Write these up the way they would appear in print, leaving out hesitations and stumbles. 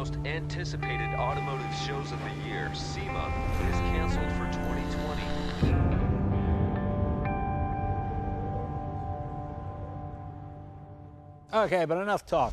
most anticipated automotive shows of the year, SEMA, is canceled for 2020. Okay, but enough talk.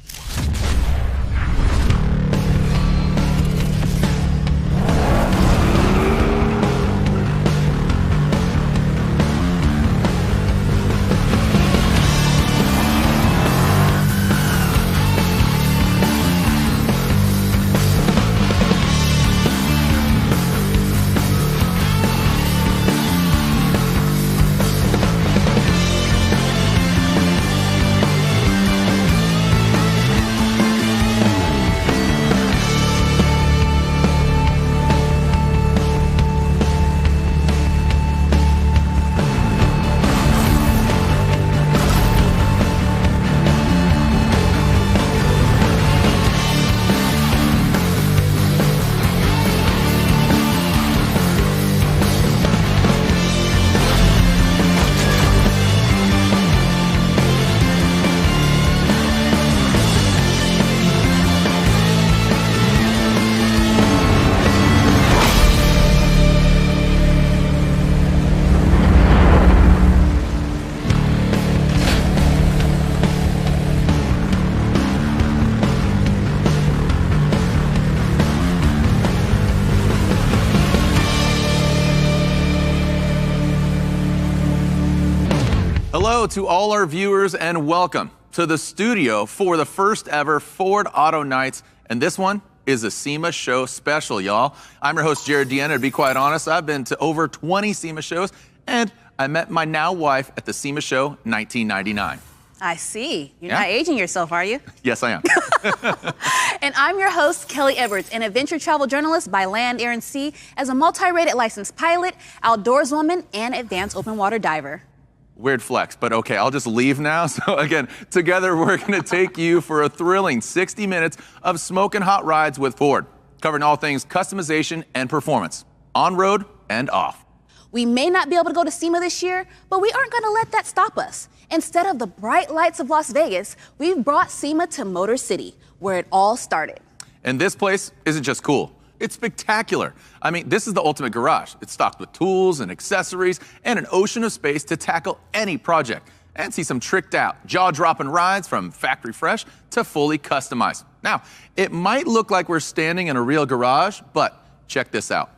Hello to all our viewers and welcome to the studio for the first ever Ford Auto Nights, and this one is a SEMA show special, y'all. I'm your host, 𝗩cie𝗶𝗿, to be quite honest. I've been to over 20 SEMA shows, and I met my now wife at the SEMA show 1999. I see. You're not aging yourself, are you? Yes, I am. And I'm your host, 𝗩cie𝗶𝗿, an adventure travel journalist by land, air, and sea, as a multi-rated licensed pilot, outdoors woman, and advanced open water diver. Weird flex, but okay, I'll just leave now. So again, together we're gonna take you for a thrilling 60 minutes of smoking hot rides with Ford, covering all things customization and performance, on road and off. We may not be able to go to SEMA this year, but we aren't gonna let that stop us. Instead of the bright lights of Las Vegas, we've brought SEMA to Motor City, where it all started. And this place isn't just cool. It's spectacular. I mean, this is the ultimate garage. It's stocked with tools and accessories and an ocean of space to tackle any project and see some tricked out, jaw-dropping rides from factory fresh to fully customized. Now, it might look like we're standing in a real garage, but check this out.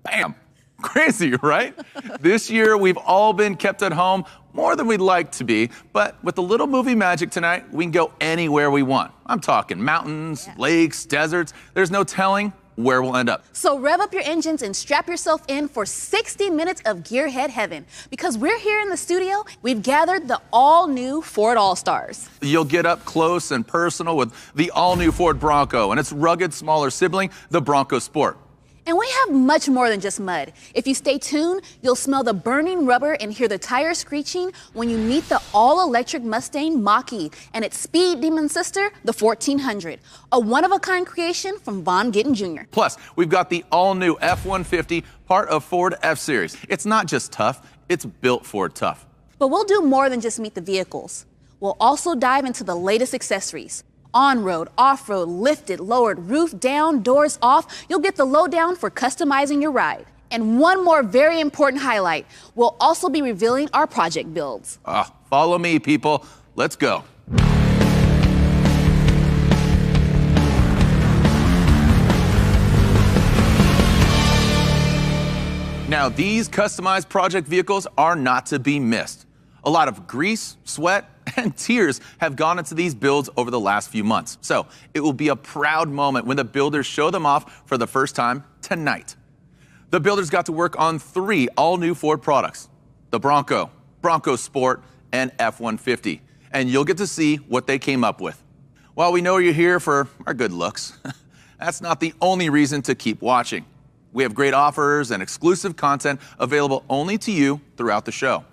Bam! Crazy, right? This year, we've all been kept at home more than we'd like to be, but with a little movie magic tonight, we can go anywhere we want. I'm talking mountains, lakes, deserts. There's no telling where we'll end up. So rev up your engines and strap yourself in for 60 minutes of gearhead heaven. Because we're here in the studio, we've gathered the all-new Ford All-Stars. You'll get up close and personal with the all-new Ford Bronco and its rugged, smaller sibling, the Bronco Sport. And we have much more than just mud. If you stay tuned, you'll smell the burning rubber and hear the tires screeching when you meet the all-electric Mustang Mach-E and its speed demon sister, the 1400, a one-of-a-kind creation from Von Gittin Jr. Plus, we've got the all-new F-150, part of Ford F-Series. It's not just tough, it's built Ford tough. But we'll do more than just meet the vehicles. We'll also dive into the latest accessories. On-road, off-road, lifted, lowered, roof down, doors off. You'll get the lowdown for customizing your ride. And one more very important highlight. We'll also be revealing our project builds. Follow me, people. Let's go. Now, these customized project vehicles are not to be missed. A lot of grease, sweat, and tears have gone into these builds over the last few months. So it will be a proud moment when the builders show them off for the first time tonight. The builders got to work on 3 all-new Ford products: the Bronco, Bronco Sport, and F-150. And you'll get to see what they came up with. While we know you're here for our good looks, that's not the only reason to keep watching. We have great offers and exclusive content available only to you throughout the show.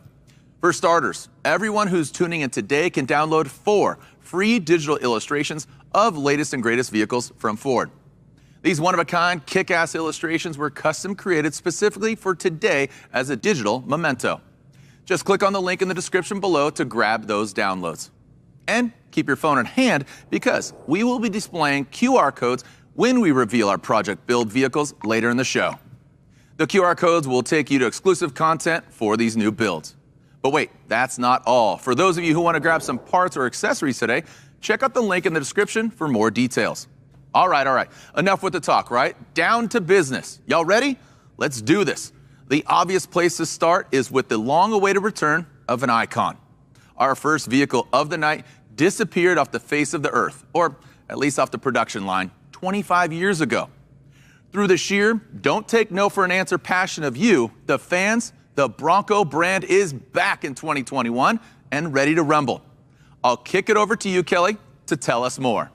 For starters, everyone who's tuning in today can download 4 free digital illustrations of latest and greatest vehicles from Ford. These one-of-a-kind, kick-ass illustrations were custom created specifically for today as a digital memento. Just click on the link in the description below to grab those downloads. And keep your phone in hand because we will be displaying QR codes when we reveal our project build vehicles later in the show. The QR codes will take you to exclusive content for these new builds. But wait, that's not all. For those of you who want to grab some parts or accessories today, check out the link in the description for more details. All right. Enough with the talk, right? Down to business. Y'all ready? Let's do this. The obvious place to start is with the long-awaited return of an icon. Our first vehicle of the night disappeared off the face of the earth, or at least off the production line, 25 years ago. Through the sheer don't take no for an answer passion of you, the fans, the Bronco brand is back in 2021 and ready to rumble. I'll kick it over to you, Kelly, to tell us more.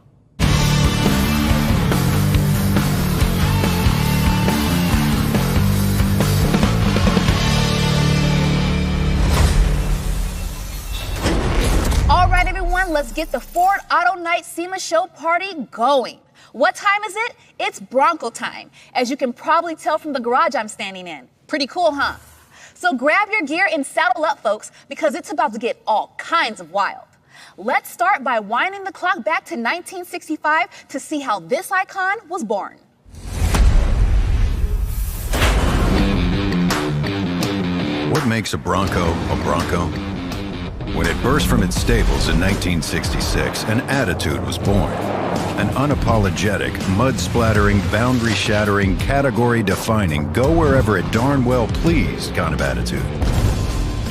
All right, everyone, let's get the Ford Auto Night SEMA show party going. What time is it? It's Bronco time, as you can probably tell from the garage I'm standing in. Pretty cool, huh? So grab your gear and saddle up, folks, because it's about to get all kinds of wild. Let's start by winding the clock back to 1965 to see how this icon was born. What makes a Bronco a Bronco? When it burst from its stables in 1966, an attitude was born. An unapologetic, mud-splattering, boundary-shattering, category-defining, go-wherever it darn well pleased kind of attitude.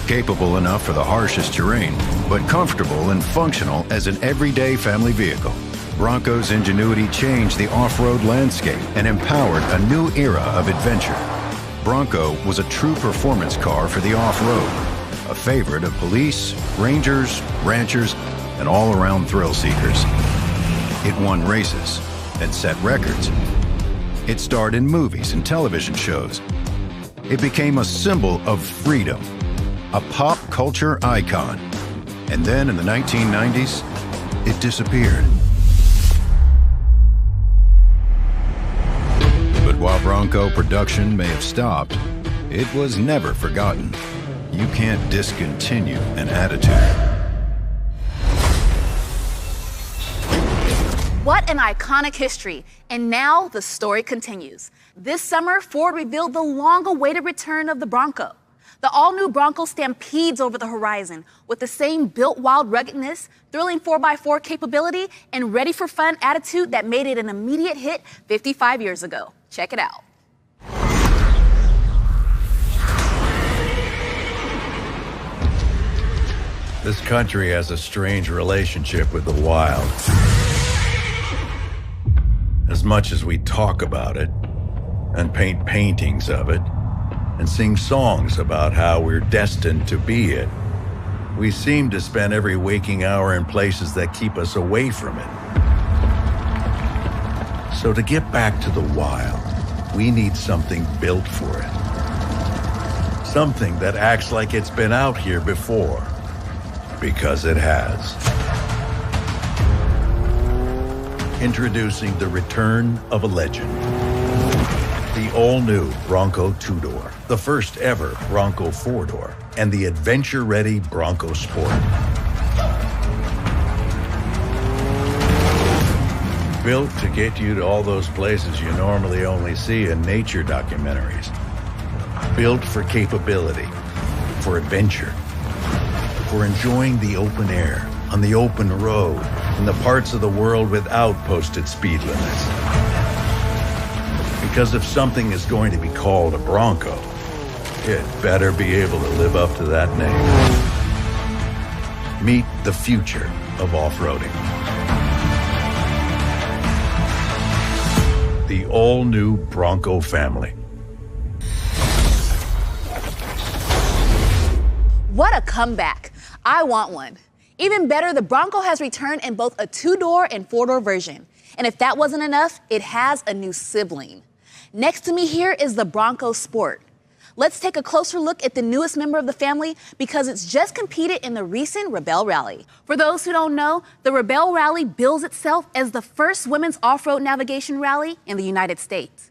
Capable enough for the harshest terrain, but comfortable and functional as an everyday family vehicle. Bronco's ingenuity changed the off-road landscape and empowered a new era of adventure. Bronco was a true performance car for the off-road, a favorite of police, rangers, ranchers, and all-around thrill-seekers. It won races and set records. It starred in movies and television shows. It became a symbol of freedom, a pop culture icon. And then in the 1990s, it disappeared. But while Bronco production may have stopped, it was never forgotten. You can't discontinue an attitude. What an iconic history. And now the story continues. This summer, Ford revealed the long-awaited return of the Bronco. The all-new Bronco stampedes over the horizon with the same built wild ruggedness, thrilling 4x4 capability, and ready-for-fun attitude that made it an immediate hit 55 years ago. Check it out. This country has a strange relationship with the wild. As as much as we talk about it, and paint paintings of it, and sing songs about how we're destined to be it, we seem to spend every waking hour in places that keep us away from it. So to get back to the wild, we need something built for it. Something that acts like it's been out here before, because it has. Introducing the return of a legend. The all-new Bronco 2-door, the first ever Bronco 4-door, and the adventure-ready Bronco Sport. Built to get you to all those places you normally only see in nature documentaries. Built for capability, for adventure, for enjoying the open air, on the open road, in the parts of the world without posted speed limits. Because if something is going to be called a Bronco, it better be able to live up to that name. Meet the future of off-roading. The all-new Bronco family. What a comeback. I want one. Even better, the Bronco has returned in both a 2-door and 4-door version. And if that wasn't enough, it has a new sibling. Next to me here is the Bronco Sport. Let's take a closer look at the newest member of the family because it's just competed in the recent Rebelle Rally. For those who don't know, the Rebelle Rally bills itself as the first women's off-road navigation rally in the United States.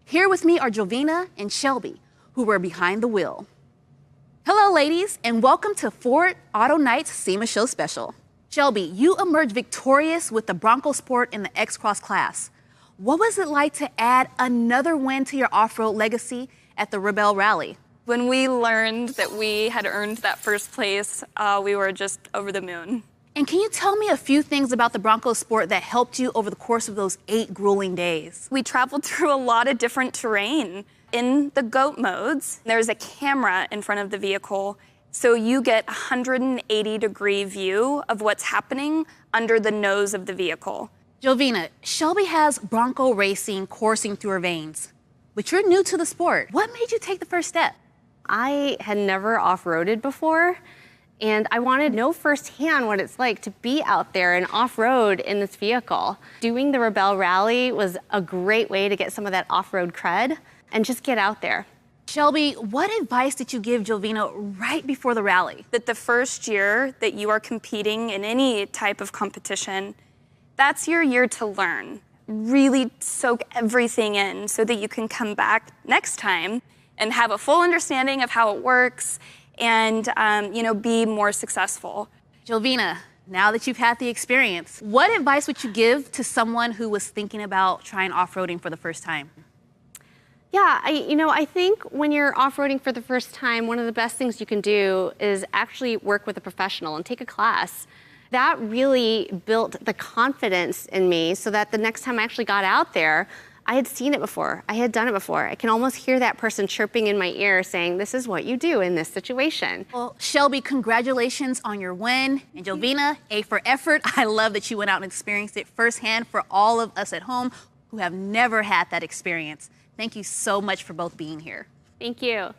Here with me are Jovina and Shelby, who were behind the wheel. Hello, ladies, and welcome to Ford Auto Night's SEMA Show Special. Shelby, you emerged victorious with the Bronco Sport in the X-Cross class. What was it like to add another win to your off-road legacy at the Rebelle Rally? When we learned that we had earned that first place, we were just over the moon. And can you tell me a few things about the Bronco Sport that helped you over the course of those 8 grueling days? We traveled through a lot of different terrain. In the GOAT modes, there's a camera in front of the vehicle, so you get a 180-degree view of what's happening under the nose of the vehicle. Jovina, Shelby has Bronco racing coursing through her veins, but you're new to the sport. What made you take the first step? I had never off-roaded before, and I wanted to know firsthand what it's like to be out there and off-road in this vehicle. Doing the Rebelle Rally was a great way to get some of that off-road cred and just get out there. Shelby, what advice did you give Jovina right before the rally? That the first year that you are competing in any type of competition, that's your year to learn. Really soak everything in so that you can come back next time and have a full understanding of how it works and be more successful. Jovina, now that you've had the experience, what advice would you give to someone who was thinking about trying off-roading for the first time? Yeah, I think when you're off-roading for the first time, one of the best things you can do is actually work with a professional and take a class. That really built the confidence in me so that the next time I actually got out there, I had seen it before. I had done it before. I can almost hear that person chirping in my ear saying, this is what you do in this situation. Well, Shelby, congratulations on your win. And Jovina, A for effort. I love that you went out and experienced it firsthand for all of us at home who have never had that experience. Thank you so much for both being here. Thank you.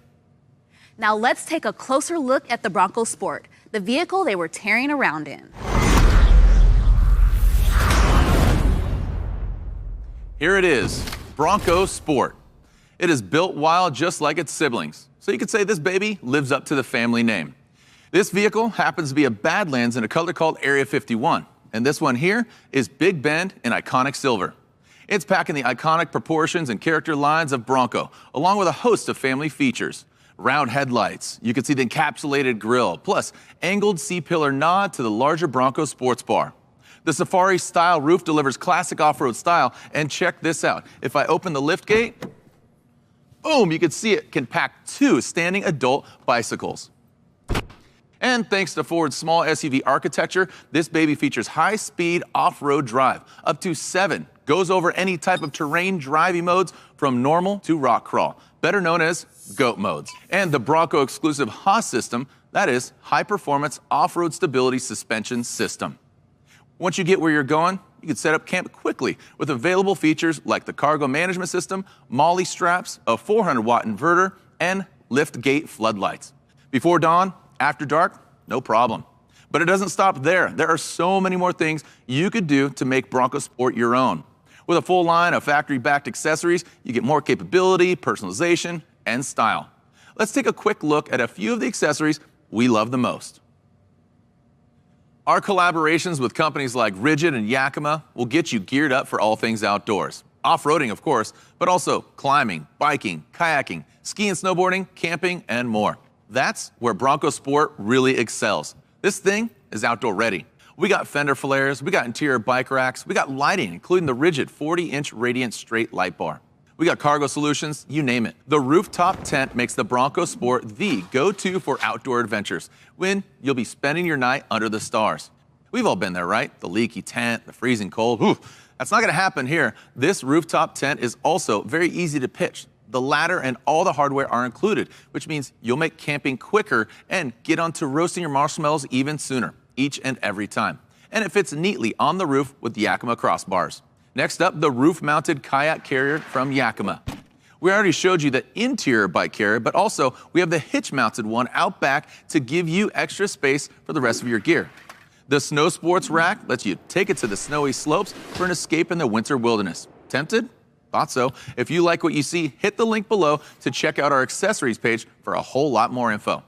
Now let's take a closer look at the Bronco Sport, the vehicle they were tearing around in. Here it is, Bronco Sport. It is built wild just like its siblings, so you could say this baby lives up to the family name. This vehicle happens to be a Badlands in a color called Area 51, and this one here is Big Bend in iconic silver. It's packing the iconic proportions and character lines of Bronco, along with a host of family features. Round headlights, you can see the encapsulated grille, plus angled C-pillar nod to the larger Bronco sports bar. The safari-style roof delivers classic off-road style, and check this out. If I open the lift gate, boom, you can see it can pack 2 standing adult bicycles. And thanks to Ford's small SUV architecture, this baby features high-speed off-road drive, up to 7, goes over any type of terrain driving modes from normal to rock crawl, better known as GOAT modes. And the Bronco exclusive 𝗁ci system, that is high-performance off-road stability suspension system. Once you get where you're going, you can set up camp quickly with available features like the cargo management system, MOLLE straps, a 400-watt inverter, and lift gate floodlights. Before dawn, after dark, no problem. But it doesn't stop there. There are so many more things you could do to make Bronco Sport your own. With a full line of factory-backed accessories, you get more capability, personalization, and style. Let's take a quick look at a few of the accessories we love the most. Our collaborations with companies like Ridgid and 𝗩cie𝗶𝗿 will get you geared up for all things outdoors. Off-roading, of course, but also climbing, biking, kayaking, ski and snowboarding, camping, and more. That's where Bronco Sport really excels. This thing is outdoor ready. We got fender flares, we got interior bike racks, we got lighting, including the Ridgid 40-inch radiant straight light bar. We got cargo solutions, you name it. The rooftop tent makes the Bronco Sport the go-to for outdoor adventures, when you'll be spending your night under the stars. We've all been there, right? The leaky tent, the freezing cold. Ooh, that's not gonna happen here. This rooftop tent is also very easy to pitch. The ladder and all the hardware are included, which means you'll make camping quicker and get onto roasting your marshmallows even sooner, each and every time. And it fits neatly on the roof with 𝗩cie𝗶𝗿 crossbars. Next up, the roof-mounted kayak carrier from 𝗩cie𝗶𝗿. We already showed you the interior bike carrier, but also we have the hitch-mounted one out back to give you extra space for the rest of your gear. The snow sports rack lets you take it to the snowy slopes for an escape in the winter wilderness. Tempted? Thought so. If you like what you see, hit the link below to check out our accessories page for a whole lot more info.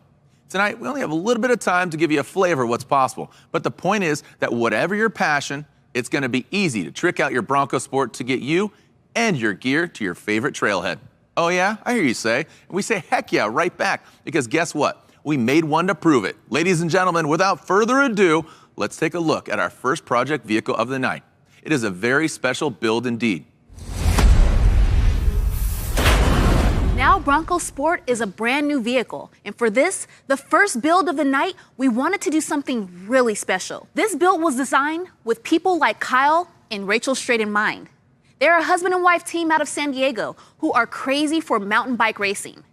Tonight, we only have a little bit of time to give you a flavor of what's possible, but the point is that whatever your passion, it's going to be easy to trick out your Bronco Sport to get you and your gear to your favorite trailhead. Oh yeah? I hear you say. And we say heck yeah right back, because guess what? We made one to prove it. Ladies and gentlemen, without further ado, let's take a look at our first project vehicle of the night. It is a very special build indeed. Now Bronco Sport is a brand new vehicle, and for this, the first build of the night, we wanted to do something really special. This build was designed with people like Kyle and Rachel Straight in mind. They're a husband and wife team out of San Diego who are crazy for mountain bike racing.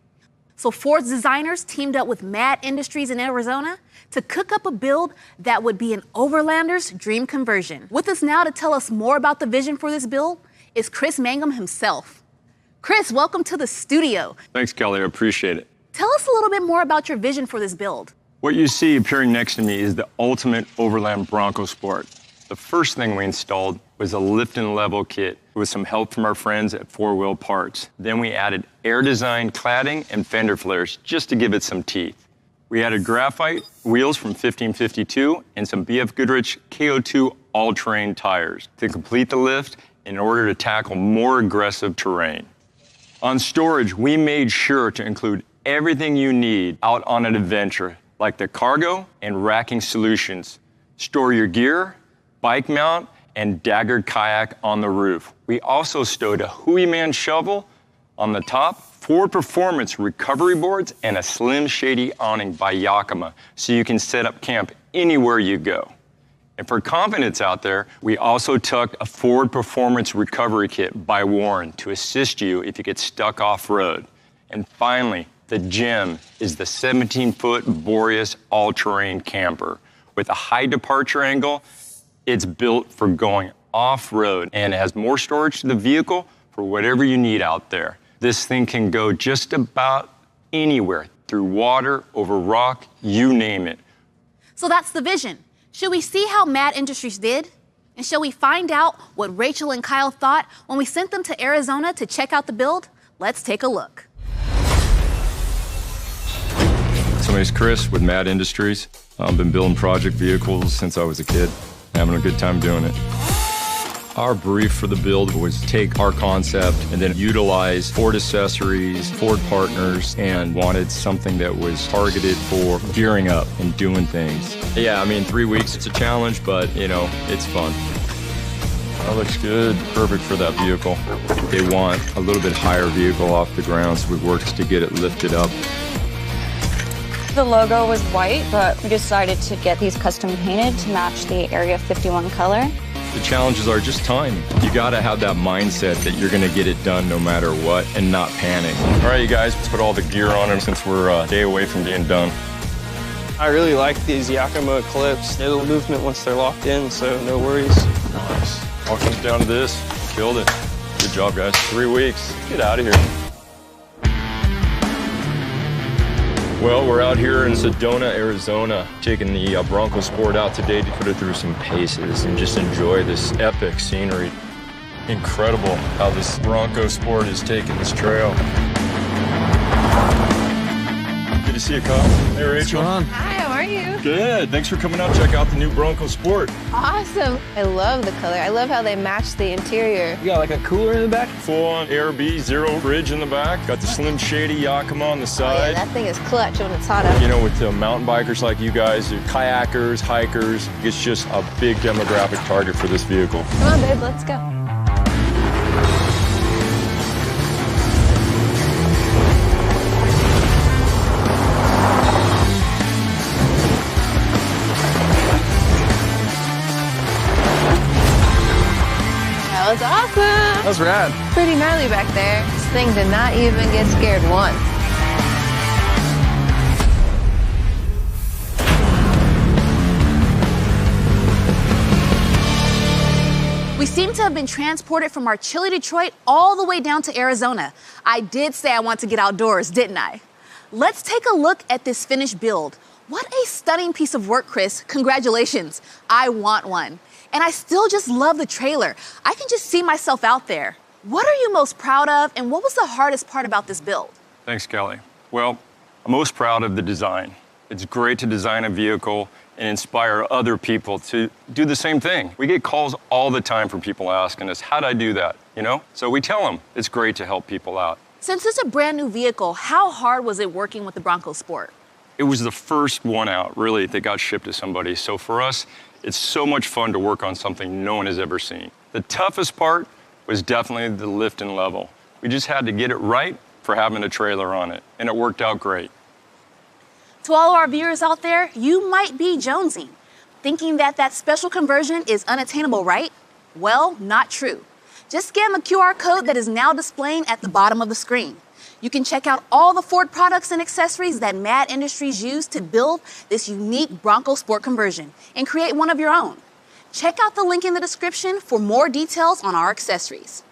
So Ford's designers teamed up with Mad Industries in Arizona to cook up a build that would be an overlander's dream conversion. With us now to tell us more about the vision for this build is Chris Mangum himself. Chris, welcome to the studio. Thanks, Kelly. I appreciate it. Tell us a little bit more about your vision for this build. What you see appearing next to me is the ultimate overland Bronco Sport. The first thing we installed was a lift and level kit with some help from our friends at 4 Wheel Parts. Then we added air design cladding and fender flares just to give it some teeth. We added graphite wheels from 1552 and some BF Goodrich KO2 all-terrain tires to complete the lift in order to tackle more aggressive terrain. On storage, we made sure to include everything you need out on an adventure, like the cargo and racking solutions. Store your gear, bike mount, and daggered kayak on the roof. We also stowed a 𝗍cie shovel on the top, Ford Performance recovery boards, and a Slim Shady awning by 𝗩cie𝗶𝗿, so you can set up camp anywhere you go. And for confidence out there, we also tucked a Ford Performance recovery kit by Warren to assist you if you get stuck off-road. And finally, the gem is the 17-foot Boreas all-terrain camper. With a high departure angle, it's built for going off-road and it has more storage to the vehicle for whatever you need out there. This thing can go just about anywhere, through water, over rock, you name it. So that's the vision. Should we see how Mad Industries did? And shall we find out what Rachel and Kyle thought when we sent them to Arizona to check out the build? Let's take a look. So my name's Chris with Mad Industries. I've been building project vehicles since I was a kid, having a good time doing it. Our brief for the build was take our concept and then utilize Ford accessories, Ford partners, and wanted something that was targeted for gearing up and doing things. Yeah, I mean, 3 weeks, it's a challenge, but, you know, it's fun. That looks good. Perfect for that vehicle. They want a little bit higher vehicle off the ground, so we worked to get it lifted up. The logo was white, but we decided to get these custom painted to match the Area 51 color. The challenges are just time. You gotta have that mindset that you're gonna get it done no matter what and not panic. All right, you guys, let's put all the gear on them since we're a day away from being done. I really like these 𝗩cie𝗶𝗿 clips. It'll movement once they're locked in, so no worries. Nice. All comes down to this. Killed it. Good job, guys. 3 weeks. Get out of here. Well, we're out here in Sedona, Arizona, taking the Bronco Sport out today to put it through some paces and just enjoy this epic scenery. Incredible how this Bronco Sport is taking this trail. Good to see you, Kyle. Hey, Rachel. What's going on? Hi, how are you? Good. Thanks for coming out. Check out the new Bronco Sport. Awesome. I love the color. I love how they match the interior. You got like a cooler in the back? Full-on ARB, zero fridge in the back. Got the 𝗩cie 𝗶𝗿 on the Oh, yeah, side. that thing is clutch when it's hot out. You know, with the mountain bikers like you guys, kayakers, hikers, it's just a big demographic target for this vehicle. Come on, babe, let's go. That was awesome. That's rad. Pretty gnarly back there. This thing did not even get scared once. We seem to have been transported from our chilly Detroit all the way down to Arizona. I did say I want to get outdoors, didn't I? Let's take a look at this finished build. What a stunning piece of work, Chris. Congratulations. I want one. And I still just love the trailer. I can just see myself out there. What are you most proud of, and what was the hardest part about this build? Thanks, Kelly. Well, I'm most proud of the design. It's great to design a vehicle and inspire other people to do the same thing. We get calls all the time from people asking us, how'd I do that, you know? So we tell them it's great to help people out. Since it's a brand new vehicle, how hard was it working with the Bronco Sport? It was the first one out, really, that got shipped to somebody. So for us, it's so much fun to work on something no one has ever seen. The toughest part was definitely the lift and level. We just had to get it right for having a trailer on it, and it worked out great. To all our viewers out there, you might be jonesing, thinking that that special conversion is unattainable, right? Well, not true. Just scan the QR code that is now displaying at the bottom of the screen. You can check out all the Ford products and accessories that Mad Industries used to build this unique Bronco Sport conversion and create one of your own. Check out the link in the description for more details on our accessories.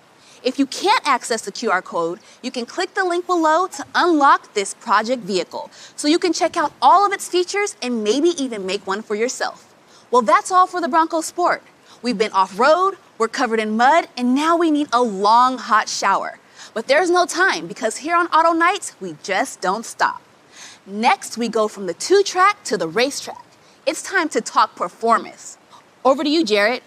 If you can't access the QR code, you can click the link below to unlock this project vehicle so you can check out all of its features and maybe even make one for yourself. Well, that's all for the Bronco Sport. We've been off-road, we're covered in mud, and now we need a long, hot shower. But there's no time because here on Auto Nights, we just don't stop. Next, we go from the 2-track to the racetrack. It's time to talk performance. Over to you, Jared.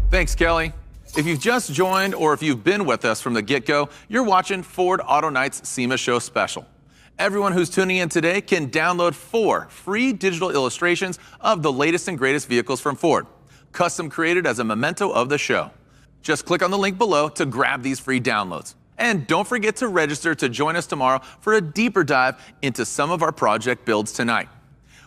Thanks, Kelly. If you've just joined or if you've been with us from the get-go, you're watching Ford Auto Nights SEMA Show Special. Everyone who's tuning in today can download 4 free digital illustrations of the latest and greatest vehicles from Ford, custom created as a memento of the show. Just click on the link below to grab these free downloads. And don't forget to register to join us tomorrow for a deeper dive into some of our project builds tonight.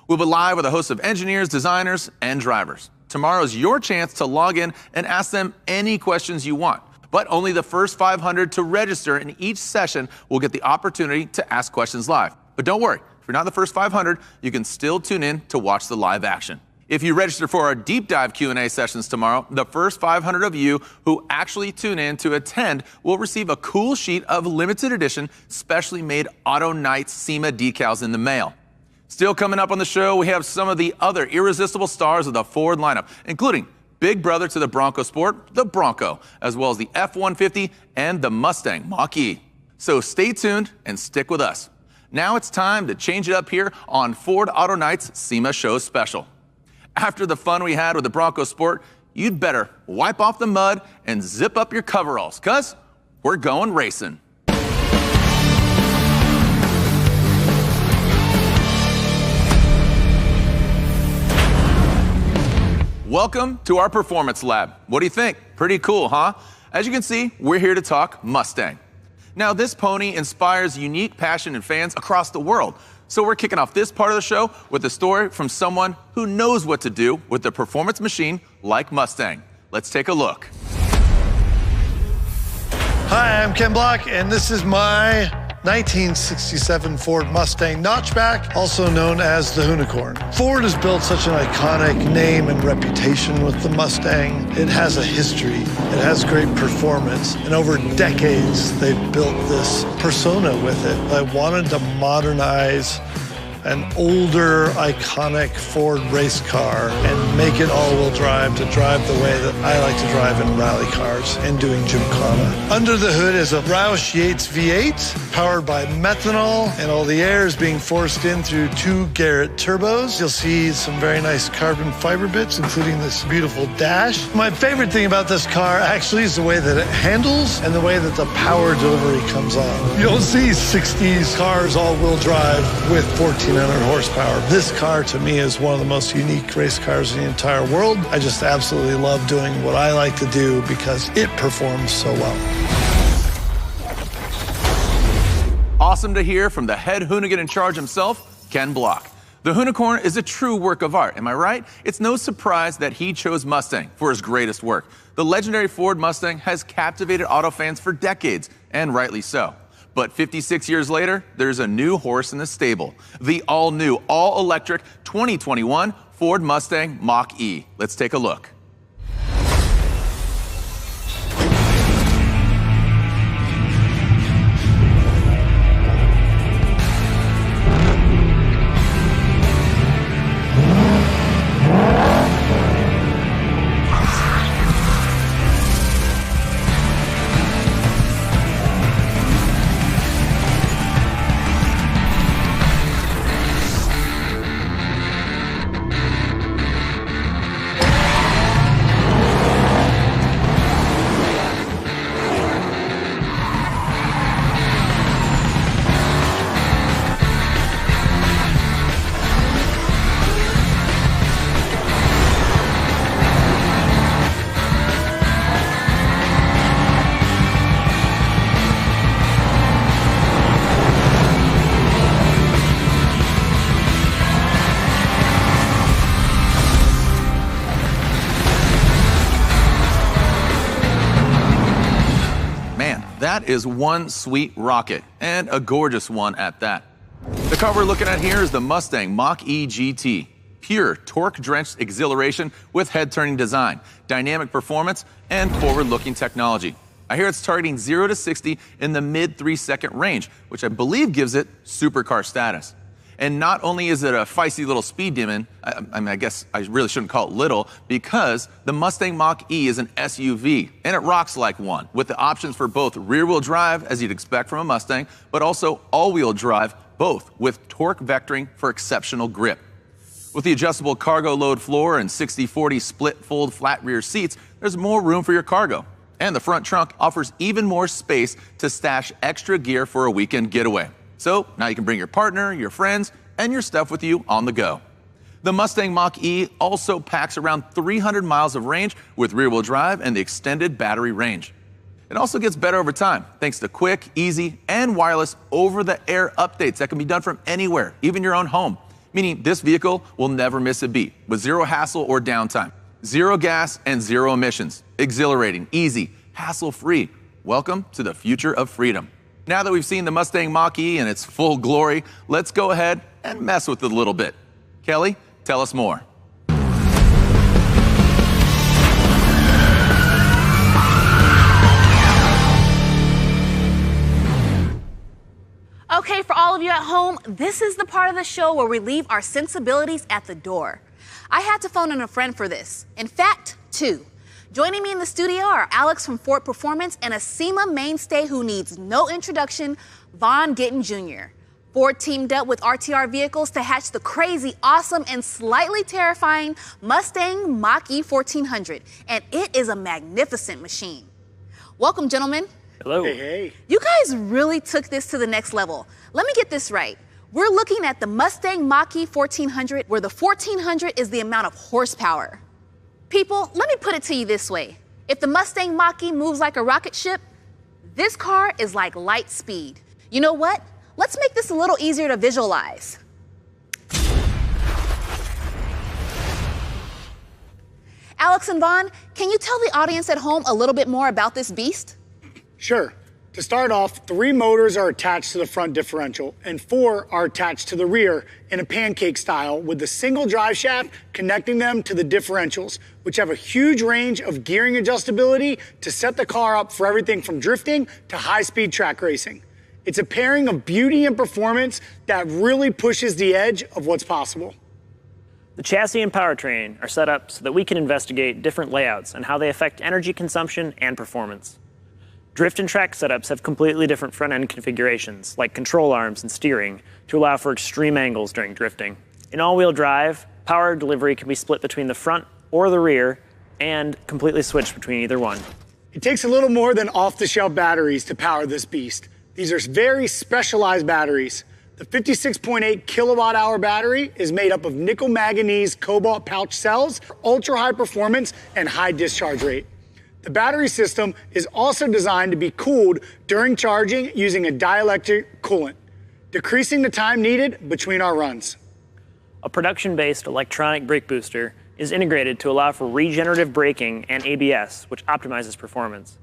We'll be live with a host of engineers, designers, and drivers. Tomorrow's your chance to log in and ask them any questions you want. But only the first 500 to register in each session will get the opportunity to ask questions live. But don't worry, if you're not in the first 500, you can still tune in to watch the live action. If you register for our deep dive Q&A sessions tomorrow, the first 500 of you who actually tune in to attend will receive a cool sheet of limited edition, specially made Auto Nights SEMA decals in the mail. Still coming up on the show, we have some of the other irresistible stars of the Ford lineup, including big brother to the Bronco Sport, the Bronco, as well as the F-150 and the Mustang Mach-E. So stay tuned and stick with us. Now it's time to change it up here on Ford Auto Nights SEMA Show Special. After the fun we had with the Bronco Sport, you'd better wipe off the mud and zip up your coveralls, cuz we're going racing. Welcome to our performance lab. What do you think? Pretty cool, huh? As you can see, we're here to talk Mustang. Now, this pony inspires unique passion in fans across the world. So we're kicking off this part of the show with a story from someone who knows what to do with a performance machine like Mustang. Let's take a look. Hi, I'm Ken Block, and this is my 1967 Ford Mustang notchback, also known as the 𝗩cie𝗶𝗿. Ford has built such an iconic name and reputation with the Mustang. It has a history, it has great performance, and over decades they've built this persona with it. I wanted to modernize an older, iconic Ford race car and make it all-wheel drive to drive the way that I like to drive in rally cars and doing gymkhana. Under the hood is a Roush Yates V8 powered by methanol, and all the air is being forced in through two Garrett turbos. You'll see some very nice carbon fiber bits, including this beautiful dash. My favorite thing about this car actually is the way that it handles and the way that the power delivery comes on. You don't see 60s cars all-wheel drive with 1,400 horsepower. This car, to me, is one of the most unique race cars in the entire world. I just absolutely love doing what I like to do because it performs so well. Awesome to hear from the head hoonigan in charge himself, Ken Block. The 𝗩cie𝗶𝗿 is a true work of art, am I right? It's no surprise that he chose Mustang for his greatest work. The legendary Ford Mustang has captivated auto fans for decades, and rightly so. But 56 years later, there's a new horse in the stable. The all-new, all-electric 2021 Ford Mustang Mach-E. Let's take a look. That is one sweet rocket, and a gorgeous one at that. The car we're looking at here is the Mustang Mach-E GT. Pure, torque-drenched exhilaration with head-turning design, dynamic performance, and forward-looking technology. I hear it's targeting 0 to 60 in the mid 3-second range, which I believe gives it supercar status. And not only is it a feisty little speed demon, I guess I really shouldn't call it little, because the Mustang Mach-E is an SUV, and it rocks like one, with the options for both rear-wheel drive, as you'd expect from a Mustang, but also all-wheel drive, both with torque vectoring for exceptional grip. With the adjustable cargo load floor and 60/40 split-fold flat rear seats, there's more room for your cargo. And the front trunk offers even more space to stash extra gear for a weekend getaway. So now you can bring your partner, your friends, and your stuff with you on the go. The Mustang Mach-E also packs around 300 miles of range with rear-wheel drive and the extended battery range. It also gets better over time, thanks to quick, easy, and wireless over-the-air updates that can be done from anywhere, even your own home, meaning this vehicle will never miss a beat, with zero hassle or downtime. Zero gas and zero emissions. Exhilarating, easy, hassle-free. Welcome to the future of freedom. Now that we've seen the Mustang Mach-E in its full glory, let's go ahead and mess with it a little bit. Kelly, tell us more. Okay, for all of you at home, this is the part of the show where we leave our sensibilities at the door. I had to phone in a friend for this. In fact, two. Joining me in the studio are Alex from Ford Performance and a SEMA mainstay who needs no introduction, Vaughn Gittin Jr. Ford teamed up with RTR Vehicles to hatch the crazy, awesome, and slightly terrifying Mustang Mach-E 1400, and it is a magnificent machine. Welcome, gentlemen. Hello. Hey, hey. You guys really took this to the next level. Let me get this right. We're looking at the Mustang Mach-E 1400, where the 1400 is the amount of horsepower. People, let me put it to you this way. If the Mustang Mach-E moves like a rocket ship, this car is like light speed. You know what? Let's make this a little easier to visualize. Alex and Vaughn, can you tell the audience at home a little bit more about this beast? Sure. To start off, 3 motors are attached to the front differential and 4 are attached to the rear in a pancake style with a single drive shaft connecting them to the differentials, which have a huge range of gearing adjustability to set the car up for everything from drifting to high-speed track racing. It's a pairing of beauty and performance that really pushes the edge of what's possible. The chassis and powertrain are set up so that we can investigate different layouts and how they affect energy consumption and performance. Drift and track setups have completely different front-end configurations, like control arms and steering, to allow for extreme angles during drifting. In all-wheel drive, power delivery can be split between the front or the rear and completely switched between either one. It takes a little more than off-the-shelf batteries to power this beast. These are very specialized batteries. The 56.8 kilowatt-hour battery is made up of nickel manganese cobalt pouch cells for ultra-high performance and high discharge rate. The battery system is also designed to be cooled during charging using a dielectric coolant, decreasing the time needed between our runs. A production-based electronic brake booster is integrated to allow for regenerative braking and ABS, which optimizes performance.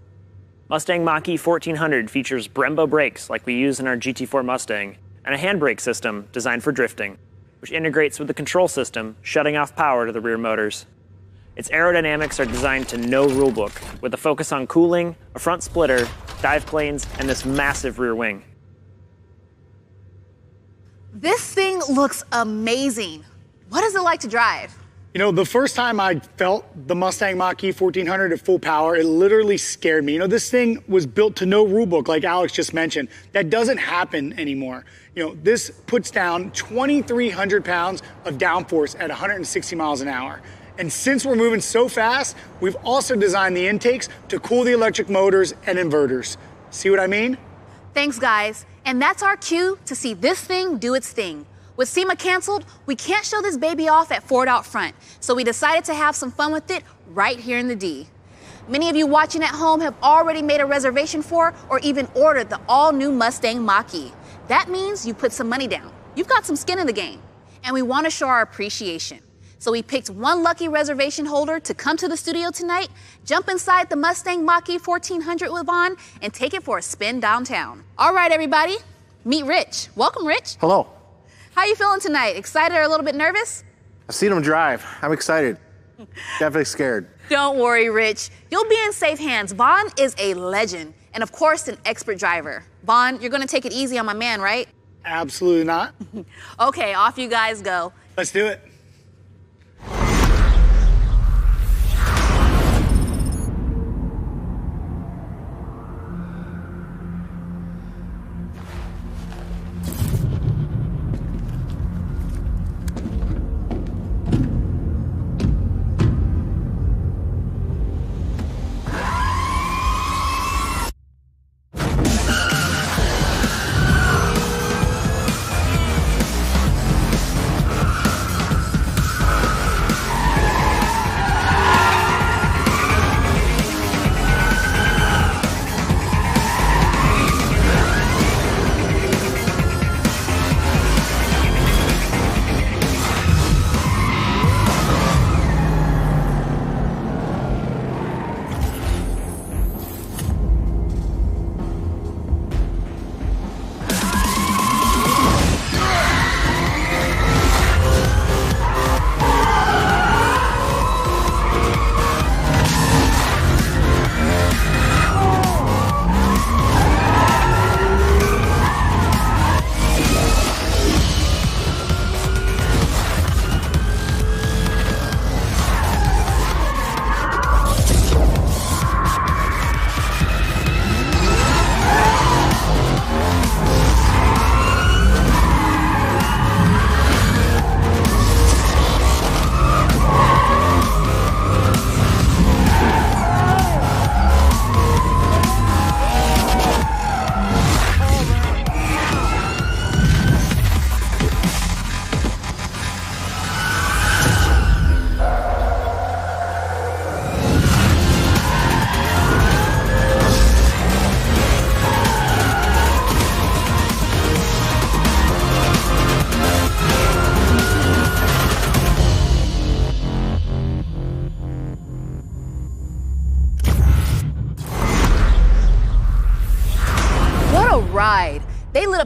Mustang Mach-E 1400 features Brembo brakes like we use in our GT4 Mustang, and a handbrake system designed for drifting, which integrates with the control system, shutting off power to the rear motors. Its aerodynamics are designed to no rulebook, with a focus on cooling, a front splitter, dive planes, and this massive rear wing. This thing looks amazing. What is it like to drive? You know, the first time I felt the Mustang Mach-E 1400 at full power, it literally scared me. You know, this thing was built to no rulebook, like Alex just mentioned. That doesn't happen anymore. You know, this puts down 2,300 pounds of downforce at 160 miles an hour. And since we're moving so fast, we've also designed the intakes to cool the electric motors and inverters. See what I mean? Thanks, guys. And that's our cue to see this thing do its thing. With SEMA canceled, we can't show this baby off at Ford Out Front, so we decided to have some fun with it right here in the D. Many of you watching at home have already made a reservation for or even ordered the all-new Mustang Mach-E. That means you put some money down. You've got some skin in the game, and we want to show our appreciation. So we picked one lucky reservation holder to come to the studio tonight, jump inside the Mustang Mach-E 1400 with Vaughn, and take it for a spin downtown. All right, everybody, meet Rich. Welcome, Rich. Hello. How you feeling tonight? Excited or a little bit nervous? I've seen him drive. I'm excited. Definitely scared. Don't worry, Rich. You'll be in safe hands. Vaughn is a legend, and of course, an expert driver. Vaughn, you're gonna take it easy on my man, right? Absolutely not. Okay, off you guys go. Let's do it.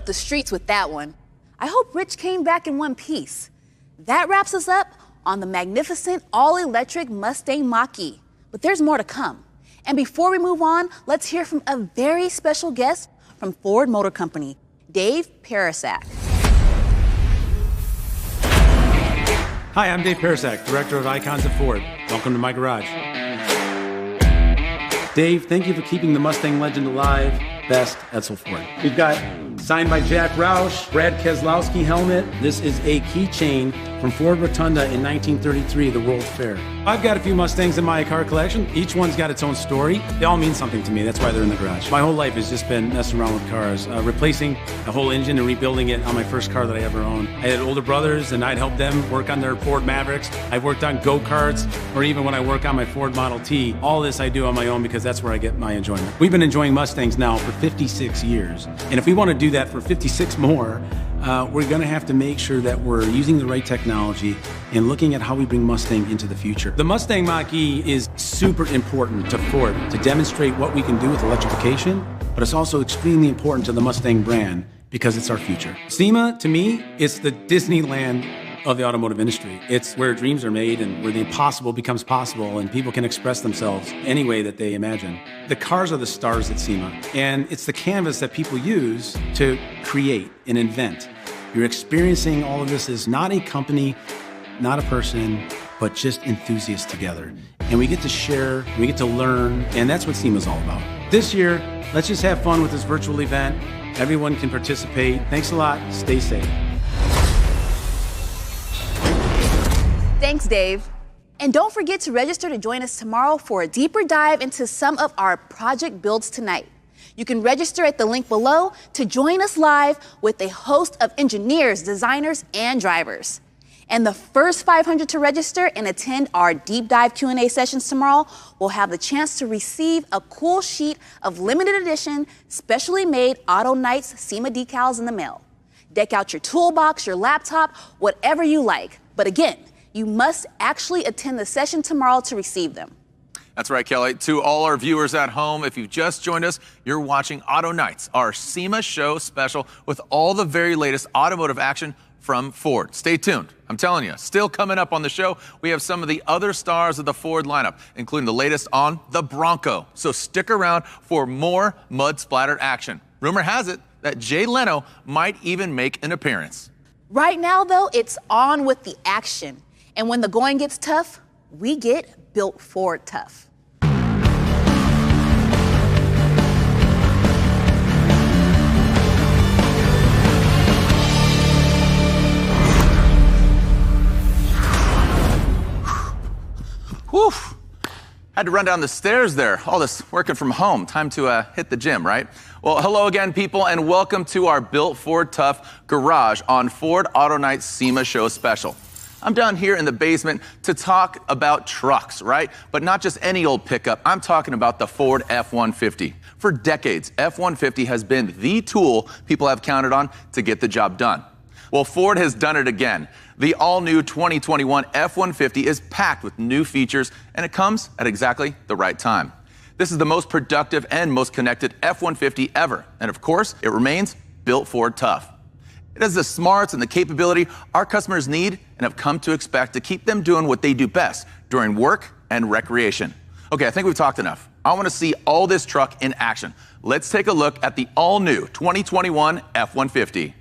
the streets with that one. I hope Rich came back in one piece. That wraps us up on the magnificent all-electric Mustang Mach-E. But there's more to come. And before we move on, let's hear from a very special guest from Ford Motor Company, 𝗩cie𝗶𝗿. Hi, I'm 𝗩cie𝗶𝗿, Director of Icons at Ford. Welcome to my garage. Dave, thank you for keeping the Mustang legend alive. Best, Edsel Ford. We've got signed by Jack Roush, Brad Keselowski helmet. This is a keychain from Ford Rotunda in 1933, the World's Fair. I've got a few Mustangs in my car collection. Each one's got its own story. They all mean something to me. That's why they're in the garage. My whole life has just been messing around with cars, replacing the whole engine and rebuilding it on my first car that I ever owned. I had older brothers, and I'd help them work on their Ford Mavericks. I've worked on go-karts, or even when I work on my Ford Model T. All this I do on my own because that's where I get my enjoyment. We've been enjoying Mustangs now for 56 years. And if we want to do that for 56 more, we're going to have to make sure that we're using the right technology and looking at how we bring Mustang into the future. The Mustang Mach-E is super important to Ford to demonstrate what we can do with electrification, but it's also extremely important to the Mustang brand because it's our future. SEMA, to me, is the Disneyland of the automotive industry. It's where dreams are made and where the impossible becomes possible and people can express themselves any way that they imagine. The cars are the stars at SEMA, and it's the canvas that people use to create and invent. You're experiencing all of this as not a company, not a person, but just enthusiasts together. And we get to share, we get to learn, and that's what SEMA's all about. This year, let's just have fun with this virtual event. Everyone can participate. Thanks a lot. Stay safe. Thanks, Dave. And don't forget to register to join us tomorrow for a deeper dive into some of our project builds tonight. You can register at the link below to join us live with a host of engineers, designers, and drivers. And the first 500 to register and attend our deep dive Q&A sessions tomorrow will have the chance to receive a cool sheet of limited edition, specially made Auto Nights SEMA decals in the mail. Deck out your toolbox, your laptop, whatever you like. But again, you must actually attend the session tomorrow to receive them. That's right, Kelly. To all our viewers at home, if you've just joined us, you're watching Auto Nights, our SEMA show special with all the very latest automotive action from Ford. Stay tuned. I'm telling you, still coming up on the show, we have some of the other stars of the Ford lineup, including the latest on the Bronco. So stick around for more mud-splattered action. Rumor has it that Jay Leno might even make an appearance. Right now, though, it's on with the action. And when the going gets tough, we get built Ford tough. Whew. Had to run down the stairs there. All this working from home. Time to hit the gym, right? Well, hello again, people, and welcome to our Built Ford Tough garage on Ford Auto Night SEMA Show Special. I'm down here in the basement to talk about trucks, right? But not just any old pickup. I'm talking about the Ford F-150. For decades, F-150 has been the tool people have counted on to get the job done. Well, Ford has done it again. The all-new 2021 F-150 is packed with new features, and it comes at exactly the right time. This is the most productive and most connected F-150 ever. And of course, it remains Built Ford Tough. It has the smarts and the capability our customers need and have come to expect to keep them doing what they do best during work and recreation. Okay, I think we've talked enough. I want to see all this truck in action. Let's take a look at the all-new 2021 F-150.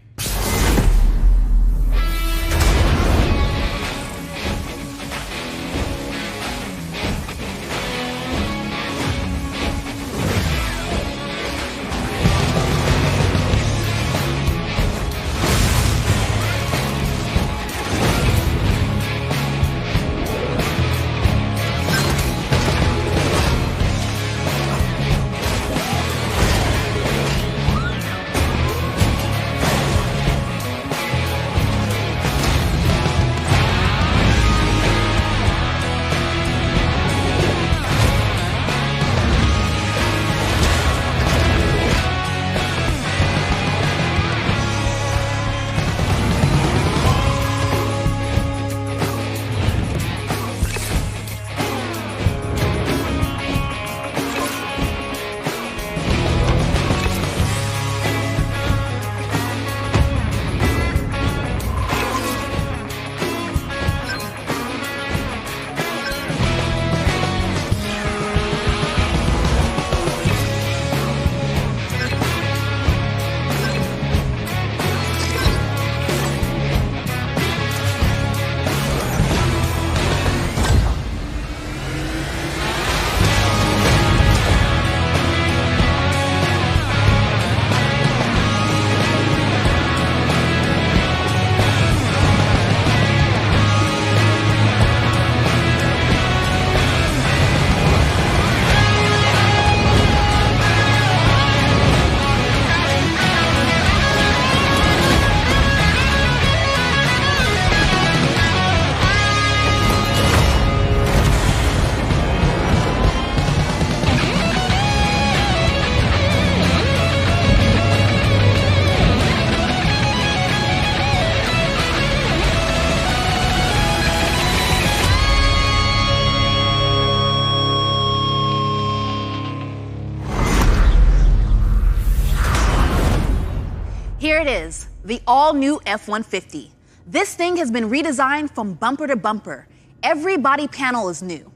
is the all-new F-150. This thing has been redesigned from bumper to bumper. Every body panel is new.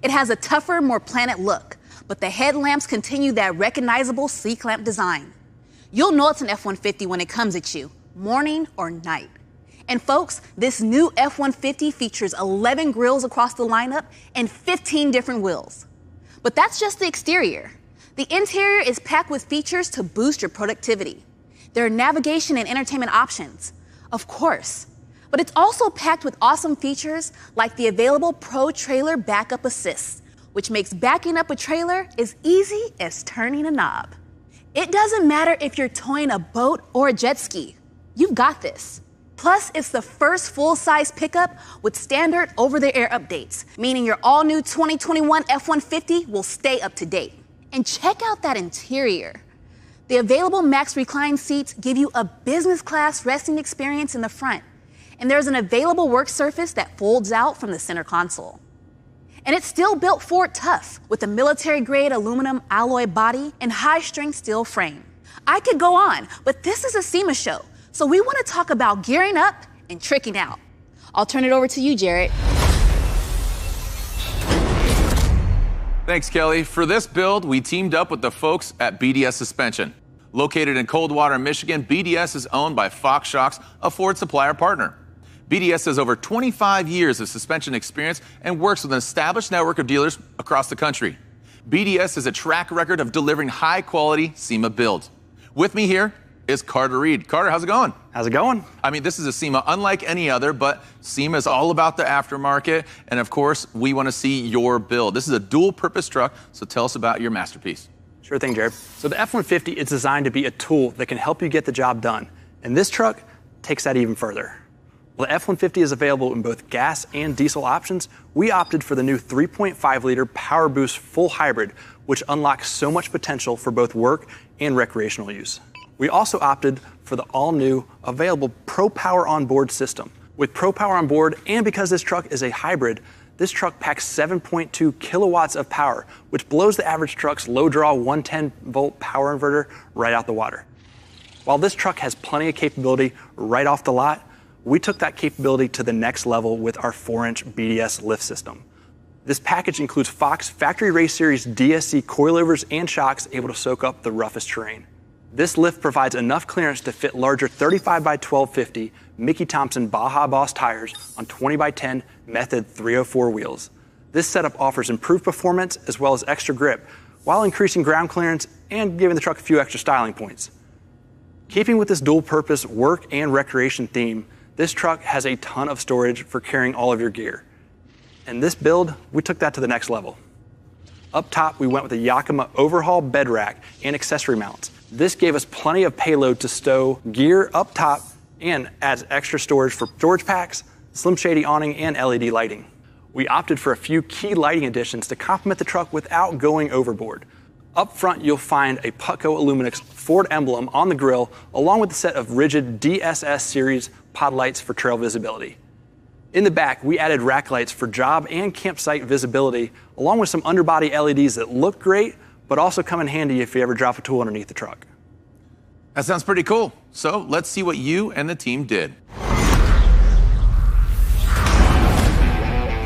It has a tougher, more planet look, but the headlamps continue that recognizable C-clamp design. You'll know it's an F-150 when it comes at you, morning or night. And folks, this new F-150 features 11 grills across the lineup and 15 different wheels. But that's just the exterior. The interior is packed with features to boost your productivity. There are navigation and entertainment options, of course, but it's also packed with awesome features like the available Pro Trailer Backup Assist, which makes backing up a trailer as easy as turning a knob. It doesn't matter if you're towing a boat or a jet ski, you've got this. Plus, it's the first full-size pickup with standard over-the-air updates, meaning your all-new 2021 F-150 will stay up to date. And check out that interior. The available Max Recline seats give you a business-class resting experience in the front, and there's an available work surface that folds out from the center console. And it's still built Ford tough with a military-grade aluminum alloy body and high-strength steel frame. I could go on, but this is a SEMA show, so we want to talk about gearing up and tricking out. I'll turn it over to you, Jared. Thanks, Kelly. For this build, we teamed up with the folks at BDS Suspension. Located in Coldwater, Michigan, BDS is owned by Fox Shocks, a Ford supplier partner. BDS has over 25 years of suspension experience and works with an established network of dealers across the country. BDS has a track record of delivering high-quality SEMA builds. With me here is Carter Reed. Carter, how's it going? How's it going? I mean, this is a SEMA unlike any other, but SEMA is all about the aftermarket, and of course, we want to see your build. This is a dual-purpose truck, so tell us about your masterpiece. Sure thing, Jared. So the F-150 is designed to be a tool that can help you get the job done, and this truck takes that even further. While the F-150 is available in both gas and diesel options, we opted for the new 3.5-liter Power Boost full hybrid, which unlocks so much potential for both work and recreational use. We also opted for the all-new available Pro Power Onboard system. With Pro Power on board, and because this truck is a hybrid, this truck packs 7.2 kilowatts of power, which blows the average truck's low-draw 110-volt power inverter right out the water. While this truck has plenty of capability right off the lot, we took that capability to the next level with our 4-inch BDS lift system. This package includes Fox Factory Race Series DSC coilovers and shocks able to soak up the roughest terrain. This lift provides enough clearance to fit larger 35 by 1250 Mickey Thompson Baja Boss tires on 20 by 10 Method 304 wheels. This setup offers improved performance as well as extra grip, while increasing ground clearance and giving the truck a few extra styling points. Keeping with this dual-purpose work and recreation theme, this truck has a ton of storage for carrying all of your gear. And this build, we took that to the next level. Up top, we went with a Yakima overhaul bed rack and accessory mounts. This gave us plenty of payload to stow gear up top and adds extra storage for storage packs, Slim Shady awning, and LED lighting. We opted for a few key lighting additions to complement the truck without going overboard. Up front, you'll find a Putco Illuminix Ford emblem on the grille, along with a set of rigid DSS series pod lights for trail visibility. In the back, we added rack lights for job and campsite visibility, along with some underbody LEDs that look great, but also come in handy if you ever drop a tool underneath the truck. That sounds pretty cool. So let's see what you and the team did.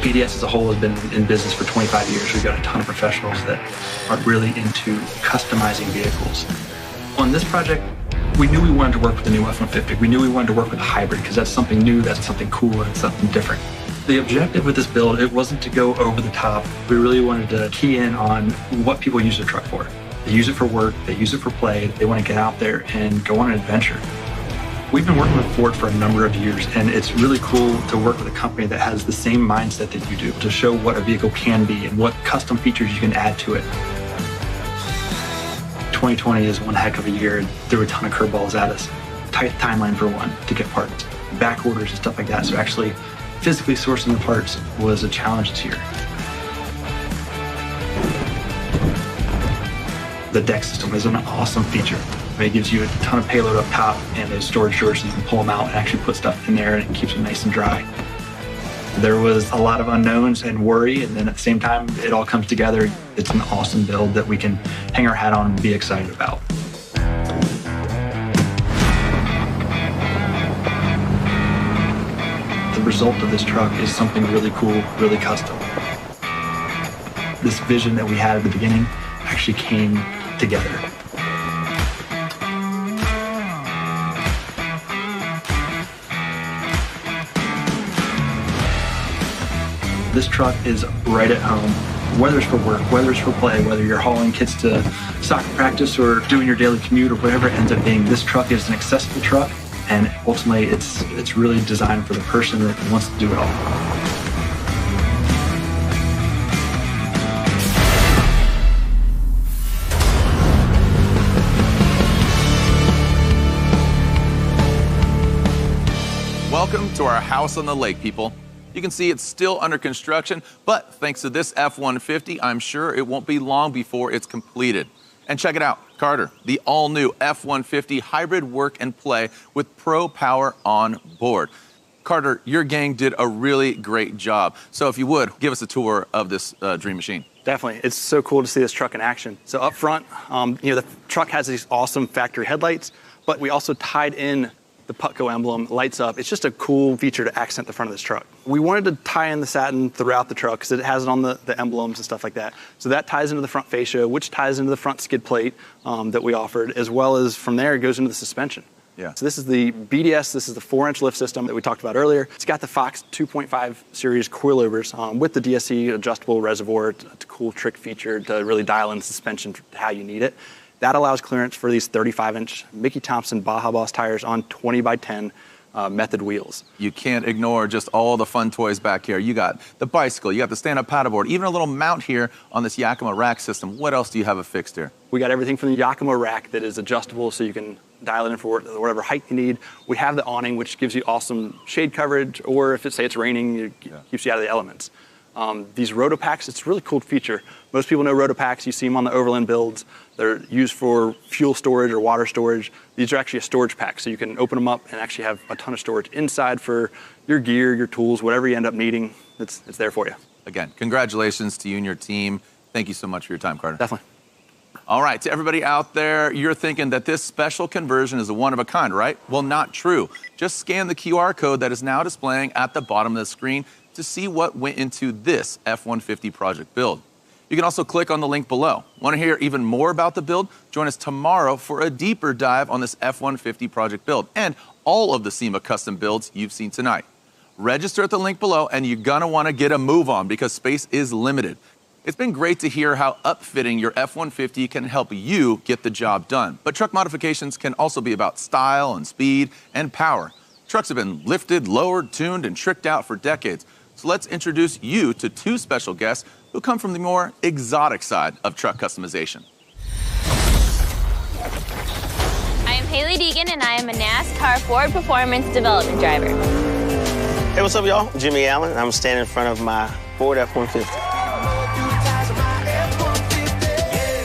BDS as a whole has been in business for 25 years. We've got a ton of professionals that are really into customizing vehicles. On this project, we knew we wanted to work with the new F-150. We knew we wanted to work with a hybrid because that's something new, that's something cool, and something different. The objective with this build, it wasn't to go over the top. We really wanted to key in on what people use their truck for. They use it for work, they use it for play, they want to get out there and go on an adventure. We've been working with Ford for a number of years, and it's really cool to work with a company that has the same mindset that you do, to show what a vehicle can be and what custom features you can add to it. 2020 is one heck of a year. Threw a ton of curveballs at us. Tight timeline for one, to get parts, back orders and stuff like that. So actually physically sourcing the parts was a challenge this year. The deck system is an awesome feature. It gives you a ton of payload up top and those storage drawers so you can pull them out and actually put stuff in there, and it keeps them nice and dry. There was a lot of unknowns and worry, and then at the same time, it all comes together. It's an awesome build that we can hang our hat on and be excited about. result of this truck is something really cool, really custom. This vision that we had at the beginning actually came together. This truck is right at home, whether it's for work, whether it's for play, whether you're hauling kids to soccer practice or doing your daily commute or whatever it ends up being. This truck is an accessible truck, and ultimately it's really designed for the person that wants to do it all. Welcome to our house on the lake, people. You can see it's still under construction, but thanks to this F-150, I'm sure it won't be long before it's completed. And check it out, Carter, the all-new F-150 hybrid work and play with Pro Power on board. Carter, your gang did a really great job. So if you would, give us a tour of this dream machine. Definitely. It's so cool to see this truck in action. So up front, the truck has these awesome factory headlights, but we also tied in the Putco emblem, lights up. It's just a cool feature to accent the front of this truck. We wanted to tie in the satin throughout the truck because it has it on the emblems and stuff like that. So that ties into the front fascia, which ties into the front skid plate that we offered, as well as from there it goes into the suspension. Yeah. So this is the BDS, this is the 4-inch lift system that we talked about earlier. It's got the Fox 2.5 series coilovers with the DSC adjustable reservoir. It's a cool trick feature to really dial in the suspension to how you need it. That allows clearance for these 35-inch Mickey Thompson Baja Boss tires on 20x10 method wheels. You can't ignore just all the fun toys back here. You got the bicycle, you got the stand-up paddleboard, even a little mount here on this 𝗩cie𝗶𝗿 rack system. What else do you have affixed here? We got everything from the 𝗩cie𝗶𝗿 rack that is adjustable so you can dial it in for whatever height you need. We have the awning, which gives you awesome shade coverage, or if say it's raining, it keeps you out of the elements. These rotopacks, it's a really cool feature. Most people know rotopacks. You see them on the Overland builds. They're used for fuel storage or water storage. These are actually a storage pack, so you can open them up and actually have a ton of storage inside for your gear, your tools, whatever you end up needing. It's there for you. Again, congratulations to you and your team. Thank you so much for your time, Carter. Definitely. All right, to everybody out there, you're thinking that this special conversion is a one-of-a-kind, right? Well, not true. Just scan the QR code that is now displaying at the bottom of the screen to see what went into this F-150 project build. You can also click on the link below. Want to hear even more about the build? Join us tomorrow for a deeper dive on this F-150 project build and all of the SEMA custom builds you've seen tonight. Register at the link below, and you're gonna want to get a move on because space is limited. It's been great to hear how upfitting your F-150 can help you get the job done. But truck modifications can also be about style and speed and power. Trucks have been lifted, lowered, tuned, and tricked out for decades. So let's introduce you to two special guests who come from the more exotic side of truck customization. I am Haley Deegan, and I am a NASCAR Ford Performance Development Driver. Hey, what's up, y'all? Jimmy Allen. I'm standing in front of my Ford F-150.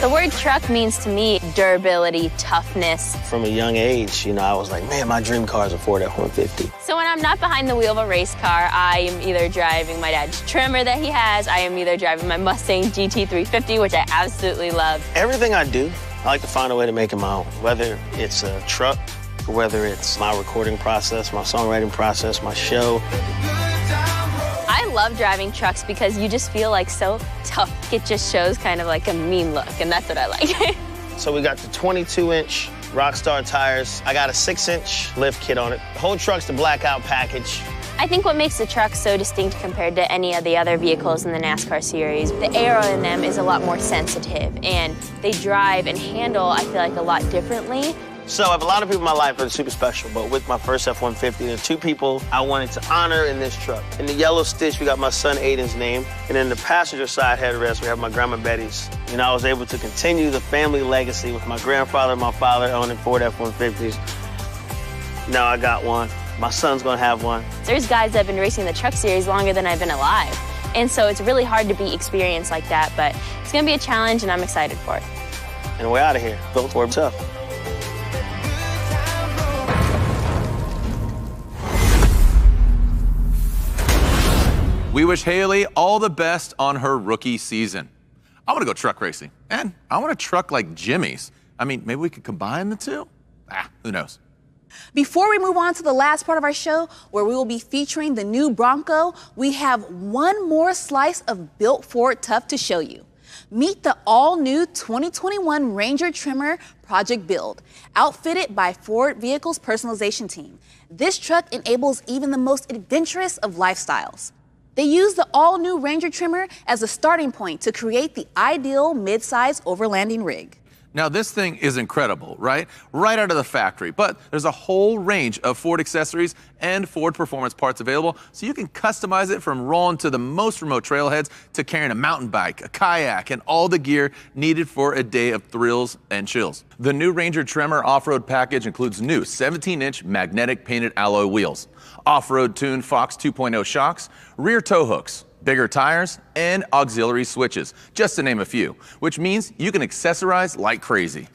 The word truck means to me durability, toughness. From a young age, I was like, man, my dream car is a Ford F-150. So when I'm not behind the wheel of a race car, I am either driving my dad's trimmer that he has, I am either driving my Mustang GT350, which I absolutely love. Everything I do, I like to find a way to make it my own, whether it's a truck, or whether it's my recording process, my songwriting process, my show. I love driving trucks because you just feel like so tough. It just shows kind of like a mean look, and that's what I like. So we got the 22-inch Rockstar tires. I got a 6-inch lift kit on it. The whole truck's the blackout package. I think what makes the truck so distinct compared to any of the other vehicles in the NASCAR series, the aero in them is a lot more sensitive, and they drive and handle, I feel like, a lot differently. So I have a lot of people in my life that are super special, but with my first F-150, there are two people I wanted to honor in this truck. In the yellow stitch, we got my son Aiden's name, and in the passenger side headrest, we have my grandma Betty's. I was able to continue the family legacy with my grandfather and my father owning Ford F-150s. Now I got one. My son's gonna have one. There's guys that have been racing the truck series longer than I've been alive, and so it's really hard to be experienced like that, but it's gonna be a challenge, and I'm excited for it. And we're out of here. Built Ford tough. We wish Haley all the best on her rookie season. I want to go truck racing, and I want a truck like Jimmy's. I mean, maybe we could combine the two? Who knows? Before we move on to the last part of our show, where we will be featuring the new Bronco, we have one more slice of built Ford tough to show you. Meet the all-new 2021 Ranger Trimmer Project Build, outfitted by Ford Vehicles Personalization Team. This truck enables even the most adventurous of lifestyles. They use the all-new Ranger Trimmer as a starting point to create the ideal mid-size overlanding rig. Now, this thing is incredible, right? Right out of the factory. But there's a whole range of Ford accessories and Ford performance parts available, so you can customize it from rolling to the most remote trailheads to carrying a mountain bike, a kayak, and all the gear needed for a day of thrills and chills. The new Ranger Trimmer off-road package includes new 17-inch magnetic painted alloy wheels, off-road tuned Fox 2.0 shocks, rear tow hooks, bigger tires, and auxiliary switches, just to name a few, which means you can accessorize like crazy.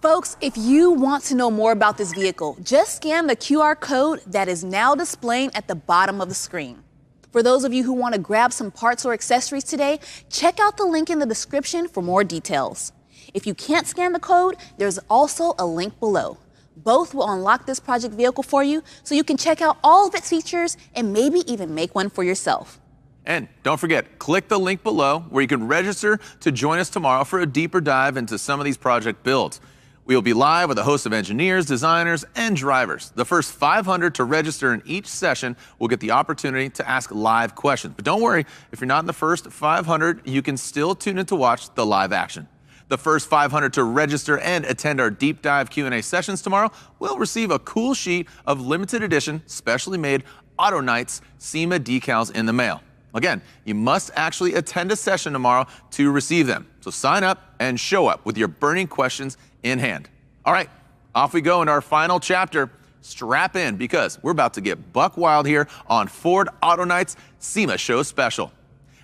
Folks, if you want to know more about this vehicle, just scan the QR code that is now displaying at the bottom of the screen. For those of you who want to grab some parts or accessories today, check out the link in the description for more details. If you can't scan the code, there's also a link below. Both will unlock this project vehicle for you, so you can check out all of its features and maybe even make one for yourself. And don't forget, click the link below where you can register to join us tomorrow for a deeper dive into some of these project builds. We will be live with a host of engineers, designers, and drivers. The first 500 to register in each session will get the opportunity to ask live questions. But don't worry, if you're not in the first 500, you can still tune in to watch the live action. The first 500 to register and attend our deep dive Q&A sessions tomorrow will receive a cool sheet of limited edition, specially made Auto Nights SEMA decals in the mail. Again, you must actually attend a session tomorrow to receive them. So sign up and show up with your burning questions in hand. All right, off we go in our final chapter. Strap in because we're about to get buck wild here on Ford Auto Nights SEMA Show Special.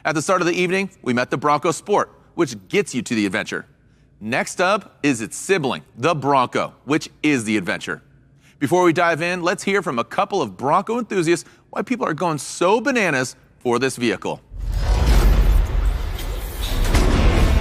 At the start of the evening, we met the Bronco Sport, which gets you to the adventure. Next up is its sibling, the Bronco, which is the adventure. Before we dive in, let's hear from a couple of Bronco enthusiasts why people are going so bananas for this vehicle.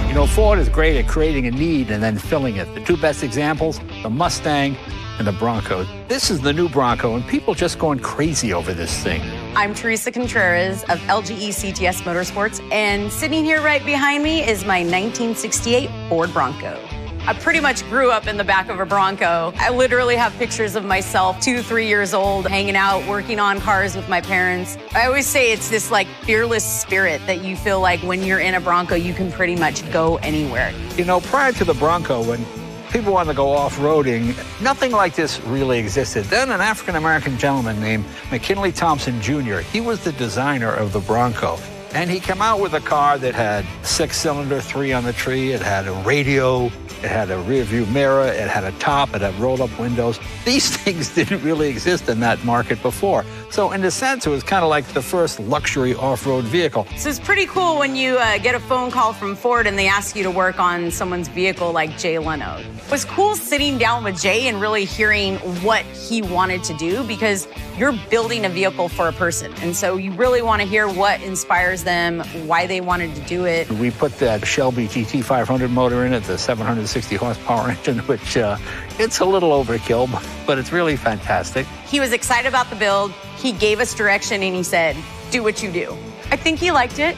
You know, Ford is great at creating a need and then filling it. The two best examples, the Mustang and the Bronco. This is the new Bronco, and people just going crazy over this thing. I'm 𝗩cie𝗶𝗿 of 𝗩cie𝗶𝗿 Motorsports, and sitting here right behind me is my 1968 Ford Bronco. I pretty much grew up in the back of a Bronco. I literally have pictures of myself 2-3 years old, hanging out, working on cars with my parents. I always say it's this like fearless spirit that you feel like when you're in a Bronco, you can pretty much go anywhere. You know, prior to the Bronco, when people wanted to go off-roading, nothing like this really existed. Then an African-American gentleman named McKinley Thompson Jr., he was the designer of the Bronco. And he came out with a car that had 6-cylinder, 3 on the tree. It had a radio, it had a rear view mirror, it had a top, it had roll-up windows. These things didn't really exist in that market before. So in a sense, it was kind of like the first luxury off-road vehicle. So it's pretty cool when you get a phone call from Ford and they ask you to work on someone's vehicle like Jay Leno. It was cool sitting down with Jay and really hearing what he wanted to do, because you're building a vehicle for a person. And so you really want to hear what inspires them, why they wanted to do it. We put that Shelby GT500 motor in it, the 760 horsepower engine, which it's a little overkill, but it's really fantastic. He was excited about the build. He gave us direction and he said, do what you do. I think he liked it.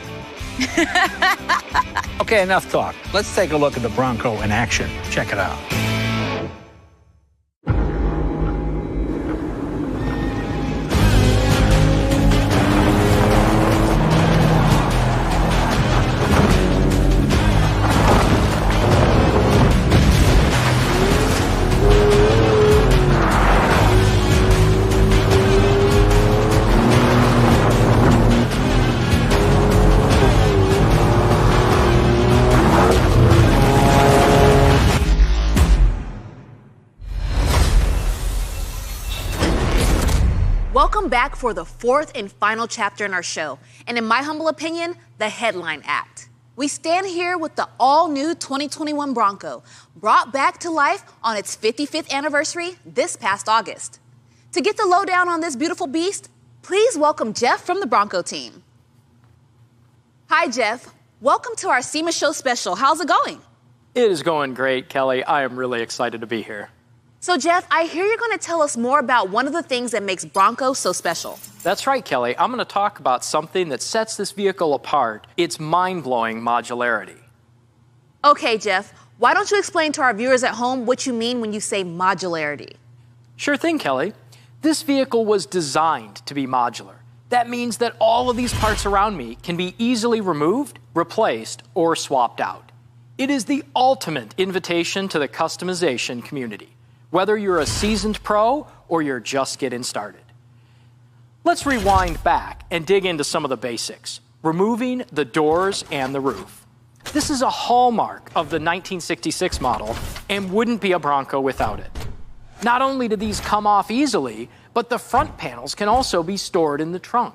Okay, enough talk. Let's take a look at the Bronco in action. Check it out. Welcome back for the fourth and final chapter in our show, and in my humble opinion, the headline act. We stand here with the all-new 2021 Bronco, brought back to life on its 55th anniversary this past August. To get the lowdown on this beautiful beast, please welcome Jeff from the Bronco team. Hi, Jeff. Welcome to our SEMA Show Special. How's it going? It is going great, Kelly. I am really excited to be here. So Jeff, I hear you're going to tell us more about one of the things that makes Bronco so special. That's right, Kelly. I'm going to talk about something that sets this vehicle apart. It's mind-blowing modularity. Okay, Jeff, why don't you explain to our viewers at home what you mean when you say modularity? Sure thing, Kelly. This vehicle was designed to be modular. That means that all of these parts around me can be easily removed, replaced, or swapped out. It is the ultimate invitation to the customization community, whether you're a seasoned pro or you're just getting started. Let's rewind back and dig into some of the basics, removing the doors and the roof. This is a hallmark of the 1966 model and wouldn't be a Bronco without it. Not only do these come off easily, but the front panels can also be stored in the trunk.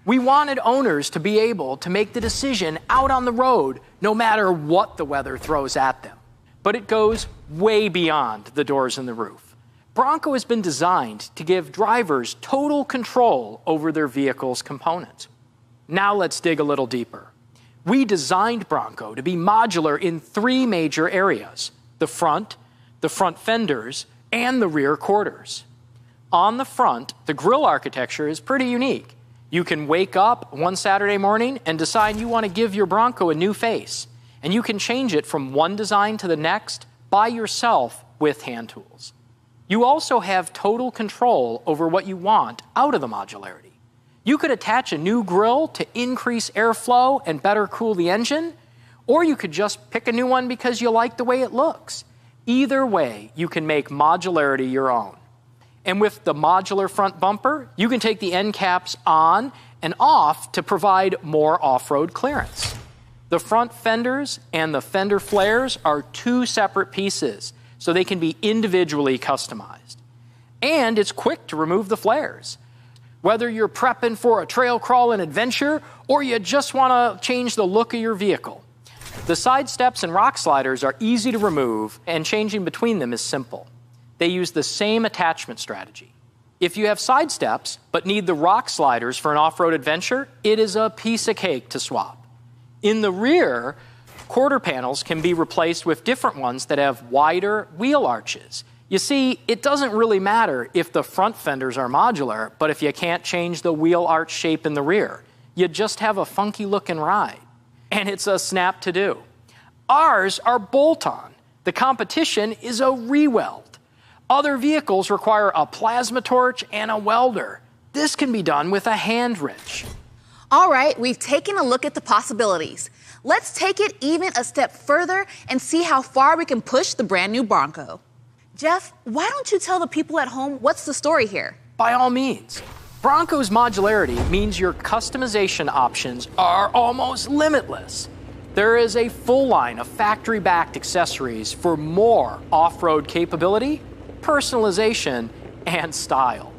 We wanted owners to be able to make the decision out on the road no matter what the weather throws at them. But it goes way beyond the doors and the roof. Bronco has been designed to give drivers total control over their vehicle's components. Now let's dig a little deeper. We designed Bronco to be modular in 3 major areas: the front fenders, and the rear quarters. On the front, the grille architecture is pretty unique. You can wake up one Saturday morning and decide you want to give your Bronco a new face, and you can change it from one design to the next by yourself with hand tools. You also have total control over what you want out of the modularity. You could attach a new grille to increase airflow and better cool the engine, or you could just pick a new one because you like the way it looks. Either way, you can make modularity your own. And with the modular front bumper, you can take the end caps on and off to provide more off-road clearance. The front fenders and the fender flares are 2 separate pieces, so they can be individually customized. And it's quick to remove the flares. Whether you're prepping for a trail crawl and adventure, or you just want to change the look of your vehicle. The side steps and rock sliders are easy to remove, and changing between them is simple. They use the same attachment strategy. If you have side steps, but need the rock sliders for an off-road adventure, it is a piece of cake to swap. In the rear, quarter panels can be replaced with different ones that have wider wheel arches. You see, it doesn't really matter if the front fenders are modular, but if you can't change the wheel arch shape in the rear, you just have a funky looking ride. And it's a snap to do. Ours are bolt-on. The competition is a re-weld. Other vehicles require a plasma torch and a welder. This can be done with a hand wrench. All right, we've taken a look at the possibilities. Let's take it even a step further and see how far we can push the brand new Bronco. Jeff, why don't you tell the people at home what's the story here? By all means. Bronco's modularity means your customization options are almost limitless. There is a full line of factory-backed accessories for more off-road capability, personalization, and style.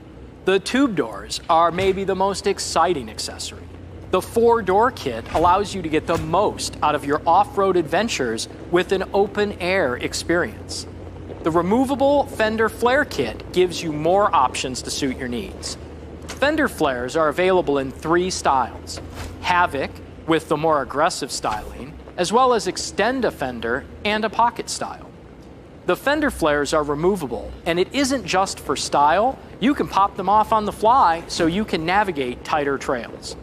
The tube doors are maybe the most exciting accessory. The 4-door kit allows you to get the most out of your off-road adventures with an open-air experience. The removable fender flare kit gives you more options to suit your needs. Fender flares are available in 3 styles: Havoc, with the more aggressive styling, as well as Extend a Fender and a pocket style. The fender flares are removable, and it isn't just for style. You can pop them off on the fly so you can navigate tighter trails.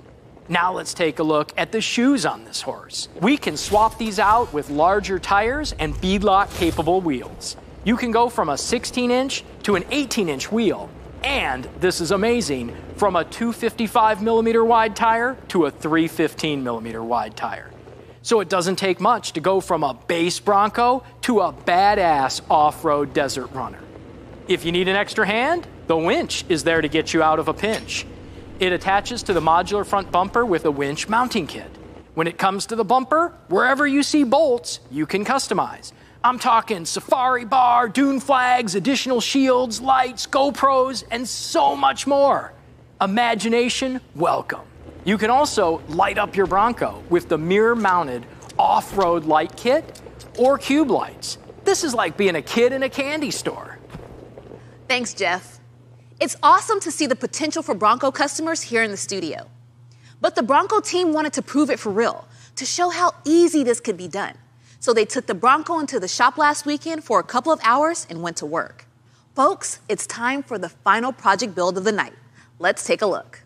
Now let's take a look at the shoes on this horse. We can swap these out with larger tires and beadlock capable wheels. You can go from a 16-inch to an 18-inch wheel, and this is amazing, from a 255mm wide tire to a 315mm wide tire. So it doesn't take much to go from a base Bronco to a badass off-road desert runner. If you need an extra hand, the winch is there to get you out of a pinch. It attaches to the modular front bumper with a winch mounting kit. When it comes to the bumper, wherever you see bolts, you can customize. I'm talking safari bar, dune flags, additional shields, lights, GoPros, and so much more. Imagination, welcome. You can also light up your Bronco with the mirror-mounted off-road light kit or cube lights. This is like being a kid in a candy store. Thanks, Jeff. It's awesome to see the potential for Bronco customers here in the studio. But the Bronco team wanted to prove it for real, to show how easy this could be done. So they took the Bronco into the shop last weekend for a couple of hours and went to work. Folks, it's time for the final project build of the night. Let's take a look.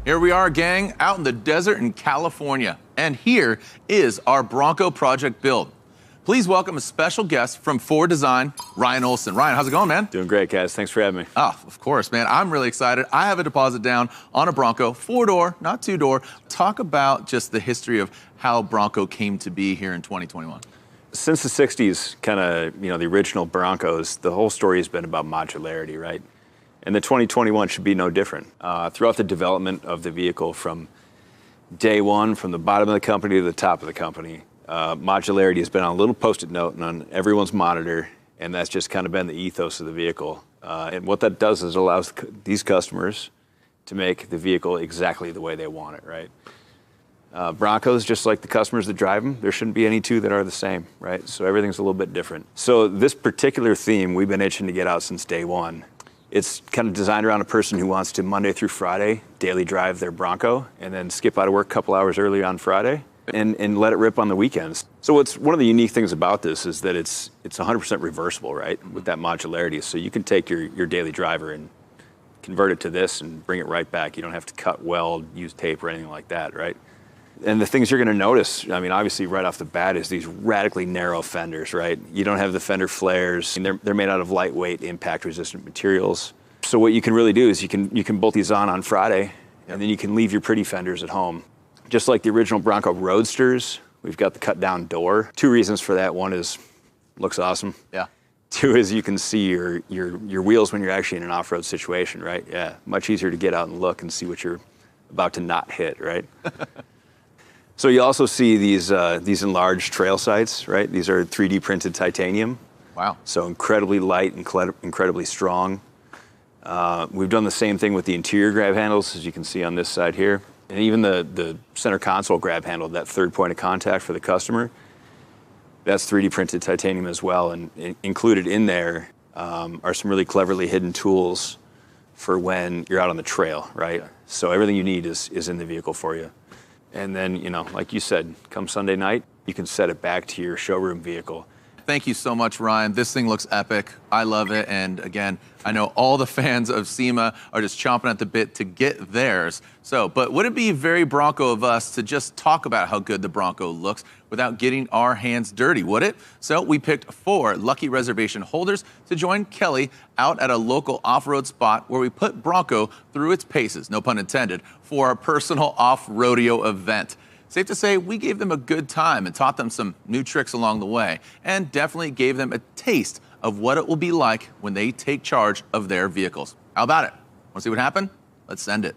Here we are, gang, out in the desert in California. And here is our Bronco project build. Please welcome a special guest from Ford Design, Ryan Olson. Ryan, how's it going, man? Doing great, guys. Thanks for having me. Oh, of course, man. I'm really excited. I have a deposit down on a Bronco, 4-door, not 2-door. Talk about just the history of how Bronco came to be here in 2021. Since the 60s, kind of, the original Broncos, the whole story has been about modularity, right? And the 2021 should be no different. Throughout the development of the vehicle from day one, from the bottom of the company to the top of the company, modularity has been on a little Post-it note and on everyone's monitor, and that's just kind of been the ethos of the vehicle. And what that does is it allows these customers to make the vehicle exactly the way they want it, right? Broncos, just like the customers that drive them, there shouldn't be any two that are the same, right? So everything's a little bit different. So this particular theme we've been itching to get out since day one. It's kind of designed around a person who wants to Monday through Friday daily drive their Bronco and then skip out of work a couple hours early on Friday and let it rip on the weekends. So what's one of the unique things about this is that it's 100% reversible, right, with that modularity. So you can take your daily driver and convert it to this and bring it right back. You don't have to cut, weld, use tape or anything like that, right? And the things you're going to notice, I mean, obviously right off the bat is these radically narrow fenders, right? You don't have the fender flares. And they're made out of lightweight, impact-resistant materials. So what you can really do is you can bolt these on Friday, and then you can leave your pretty fenders at home. Just like the original Bronco Roadsters, we've got the cut-down door. Two reasons for that. One is looks awesome. Yeah. Two is you can see your wheels when you're actually in an off-road situation, right? Yeah, much easier to get out and look and see what you're about to not hit, right? So you also see these enlarged trail sights, right? These are 3D printed titanium. Wow. So incredibly light, incredibly strong. We've done the same thing with the interior grab handles, as you can see on this side here. And even the center console grab handle, that third point of contact for the customer, that's 3D printed titanium as well. And included in there are some really cleverly hidden tools for when you're out on the trail, right? So everything you need is in the vehicle for you. And then, like you said, come Sunday night, you can set it back to your showroom vehicle. Thank you so much, Ryan. This thing looks epic. I love it. And again, I know all the fans of SEMA are just chomping at the bit to get theirs. But would it be very Bronco of us to just talk about how good the Bronco looks without getting our hands dirty, would it? So we picked 4 lucky reservation holders to join Kelly out at a local off-road spot where we put Bronco through its paces, no pun intended, for our personal off-rodeo event. Safe to say, we gave them a good time and taught them some new tricks along the way, and definitely gave them a taste of what it will be like when they take charge of their vehicles. How about it? Want to see what happened? Let's send it.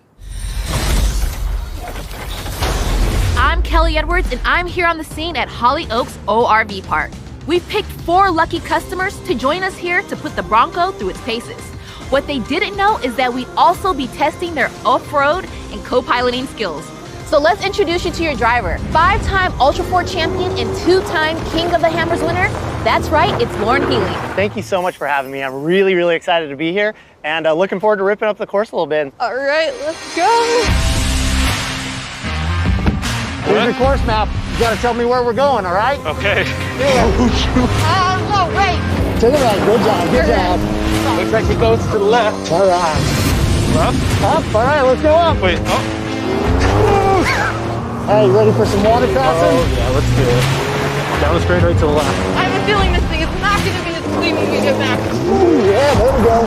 I'm Kelly Edwards, and I'm here on the scene at Holly Oaks ORV Park. We've picked 4 lucky customers to join us here to put the Bronco through its paces. What they didn't know is that we'd also be testing their off-road and co-piloting skills. So let's introduce you to your driver. 5-time Ultra 4 champion and 2-time King of the Hammers winner. That's right, it's Lauren Healy. Thank you so much for having me. I'm really, really excited to be here and looking forward to ripping up the course a little bit. All right, let's go. Here's the course map. You gotta tell me where we're going, all right? Okay. Oh, no, wait. To the right, good job, good job. Looks like it goes to the left. All right. Left? Up, all right, let's go up. Wait, oh. Hey, you ready for some water crossing? Oh, yeah, let's do it. Down the straight right to the left. I have a feeling this thing is not going to be as clean when we get back. Ooh, yeah, there we go.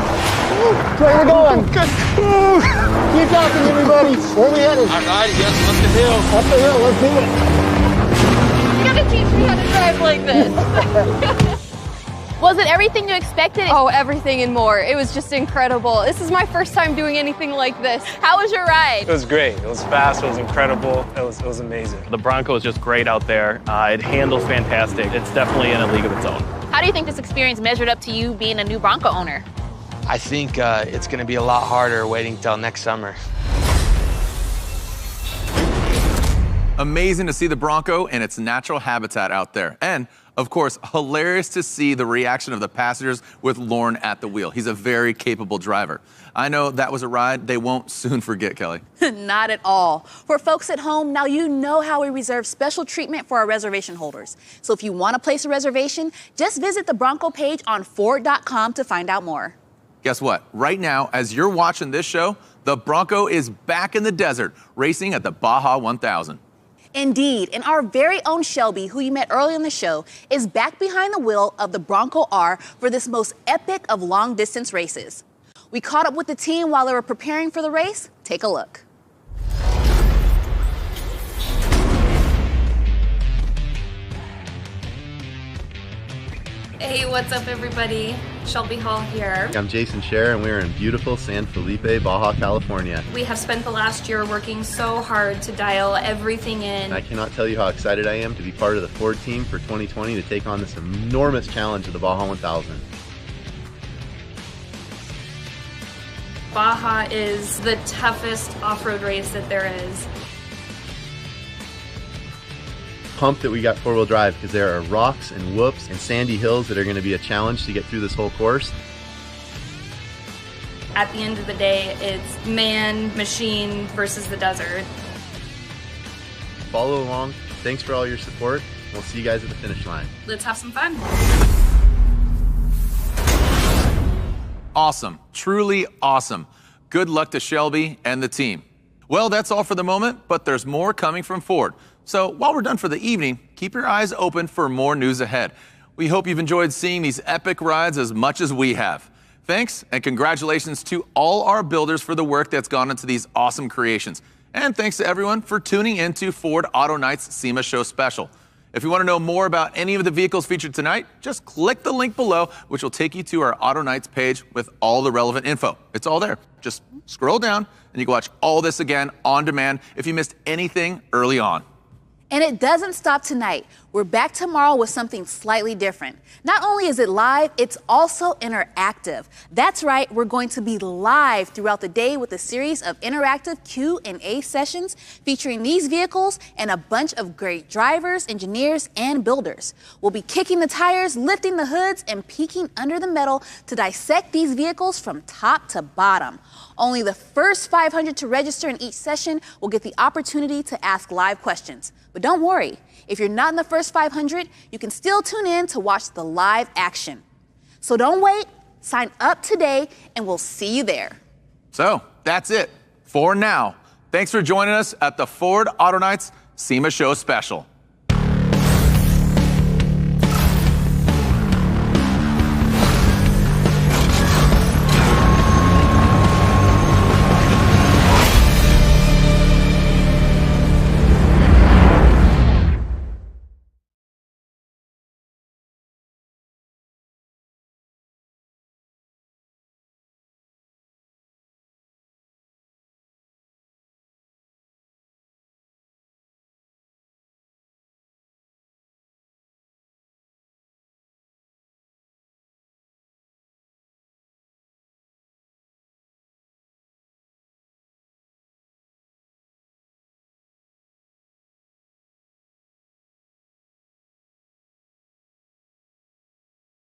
Where you going? Keep talking, everybody. Where are we headed? All right, yes, up the hill. Up the hill, let's do it. You got to teach me how to drive like this. Was it everything you expected? Oh, everything and more. It was just incredible. This is my first time doing anything like this. How was your ride? It was great. It was fast. It was incredible. It was amazing. The Bronco is just great out there. It handles fantastic. It's definitely in a league of its own. How do you think this experience measured up to you being a new Bronco owner? I think it's going to be a lot harder waiting till next summer. Amazing to see the Bronco in its natural habitat out there. And, of course, hilarious to see the reaction of the passengers with Lauren at the wheel. He's a very capable driver. I know that was a ride they won't soon forget, Kelly. Not at all. For folks at home, now you know how we reserve special treatment for our reservation holders. So if you want to place a reservation, just visit the Bronco page on Ford.com to find out more. Guess what? Right now, as you're watching this show, the Bronco is back in the desert, racing at the Baja 1000. Indeed, and our very own Shelby, who you met earlier in the show, is back behind the wheel of the Bronco R for this most epic of long-distance races. We caught up with the team while they were preparing for the race. Take a look. Hey, what's up everybody? Shelby Hall here. I'm Jason Scher, and we're in beautiful San Felipe, Baja, California. We have spent the last year working so hard to dial everything in. I cannot tell you how excited I am to be part of the Ford team for 2020 to take on this enormous challenge of the Baja 1000. Baja is the toughest off-road race that there is. Pumped that we got four-wheel drive because there are rocks and whoops and sandy hills that are going to be a challenge to get through this whole course. At the end of the day, it's man, machine versus the desert. Follow along. Thanks for all your support. We'll see you guys at the finish line. Let's have some fun. Awesome. Truly awesome. Good luck to Shelby and the team. Well, that's all for the moment, but there's more coming from Ford. So while we're done for the evening, keep your eyes open for more news ahead. We hope you've enjoyed seeing these epic rides as much as we have. Thanks and congratulations to all our builders for the work that's gone into these awesome creations. And thanks to everyone for tuning into Ford Auto Night's SEMA Show Special. If you want to know more about any of the vehicles featured tonight, just click the link below, which will take you to our Auto Nights page with all the relevant info. It's all there. Just scroll down and you can watch all this again on demand if you missed anything early on. And it doesn't stop tonight. We're back tomorrow with something slightly different. Not only is it live, it's also interactive. That's right, we're going to be live throughout the day with a series of interactive Q&A sessions featuring these vehicles and a bunch of great drivers, engineers, and builders. We'll be kicking the tires, lifting the hoods, and peeking under the metal to dissect these vehicles from top to bottom. Only the first 500 to register in each session will get the opportunity to ask live questions. But don't worry, if you're not in the first 500, you can still tune in to watch the live action. So don't wait, sign up today, and we'll see you there. So that's it for now. Thanks for joining us at the Ford Auto Nights SEMA Show Special.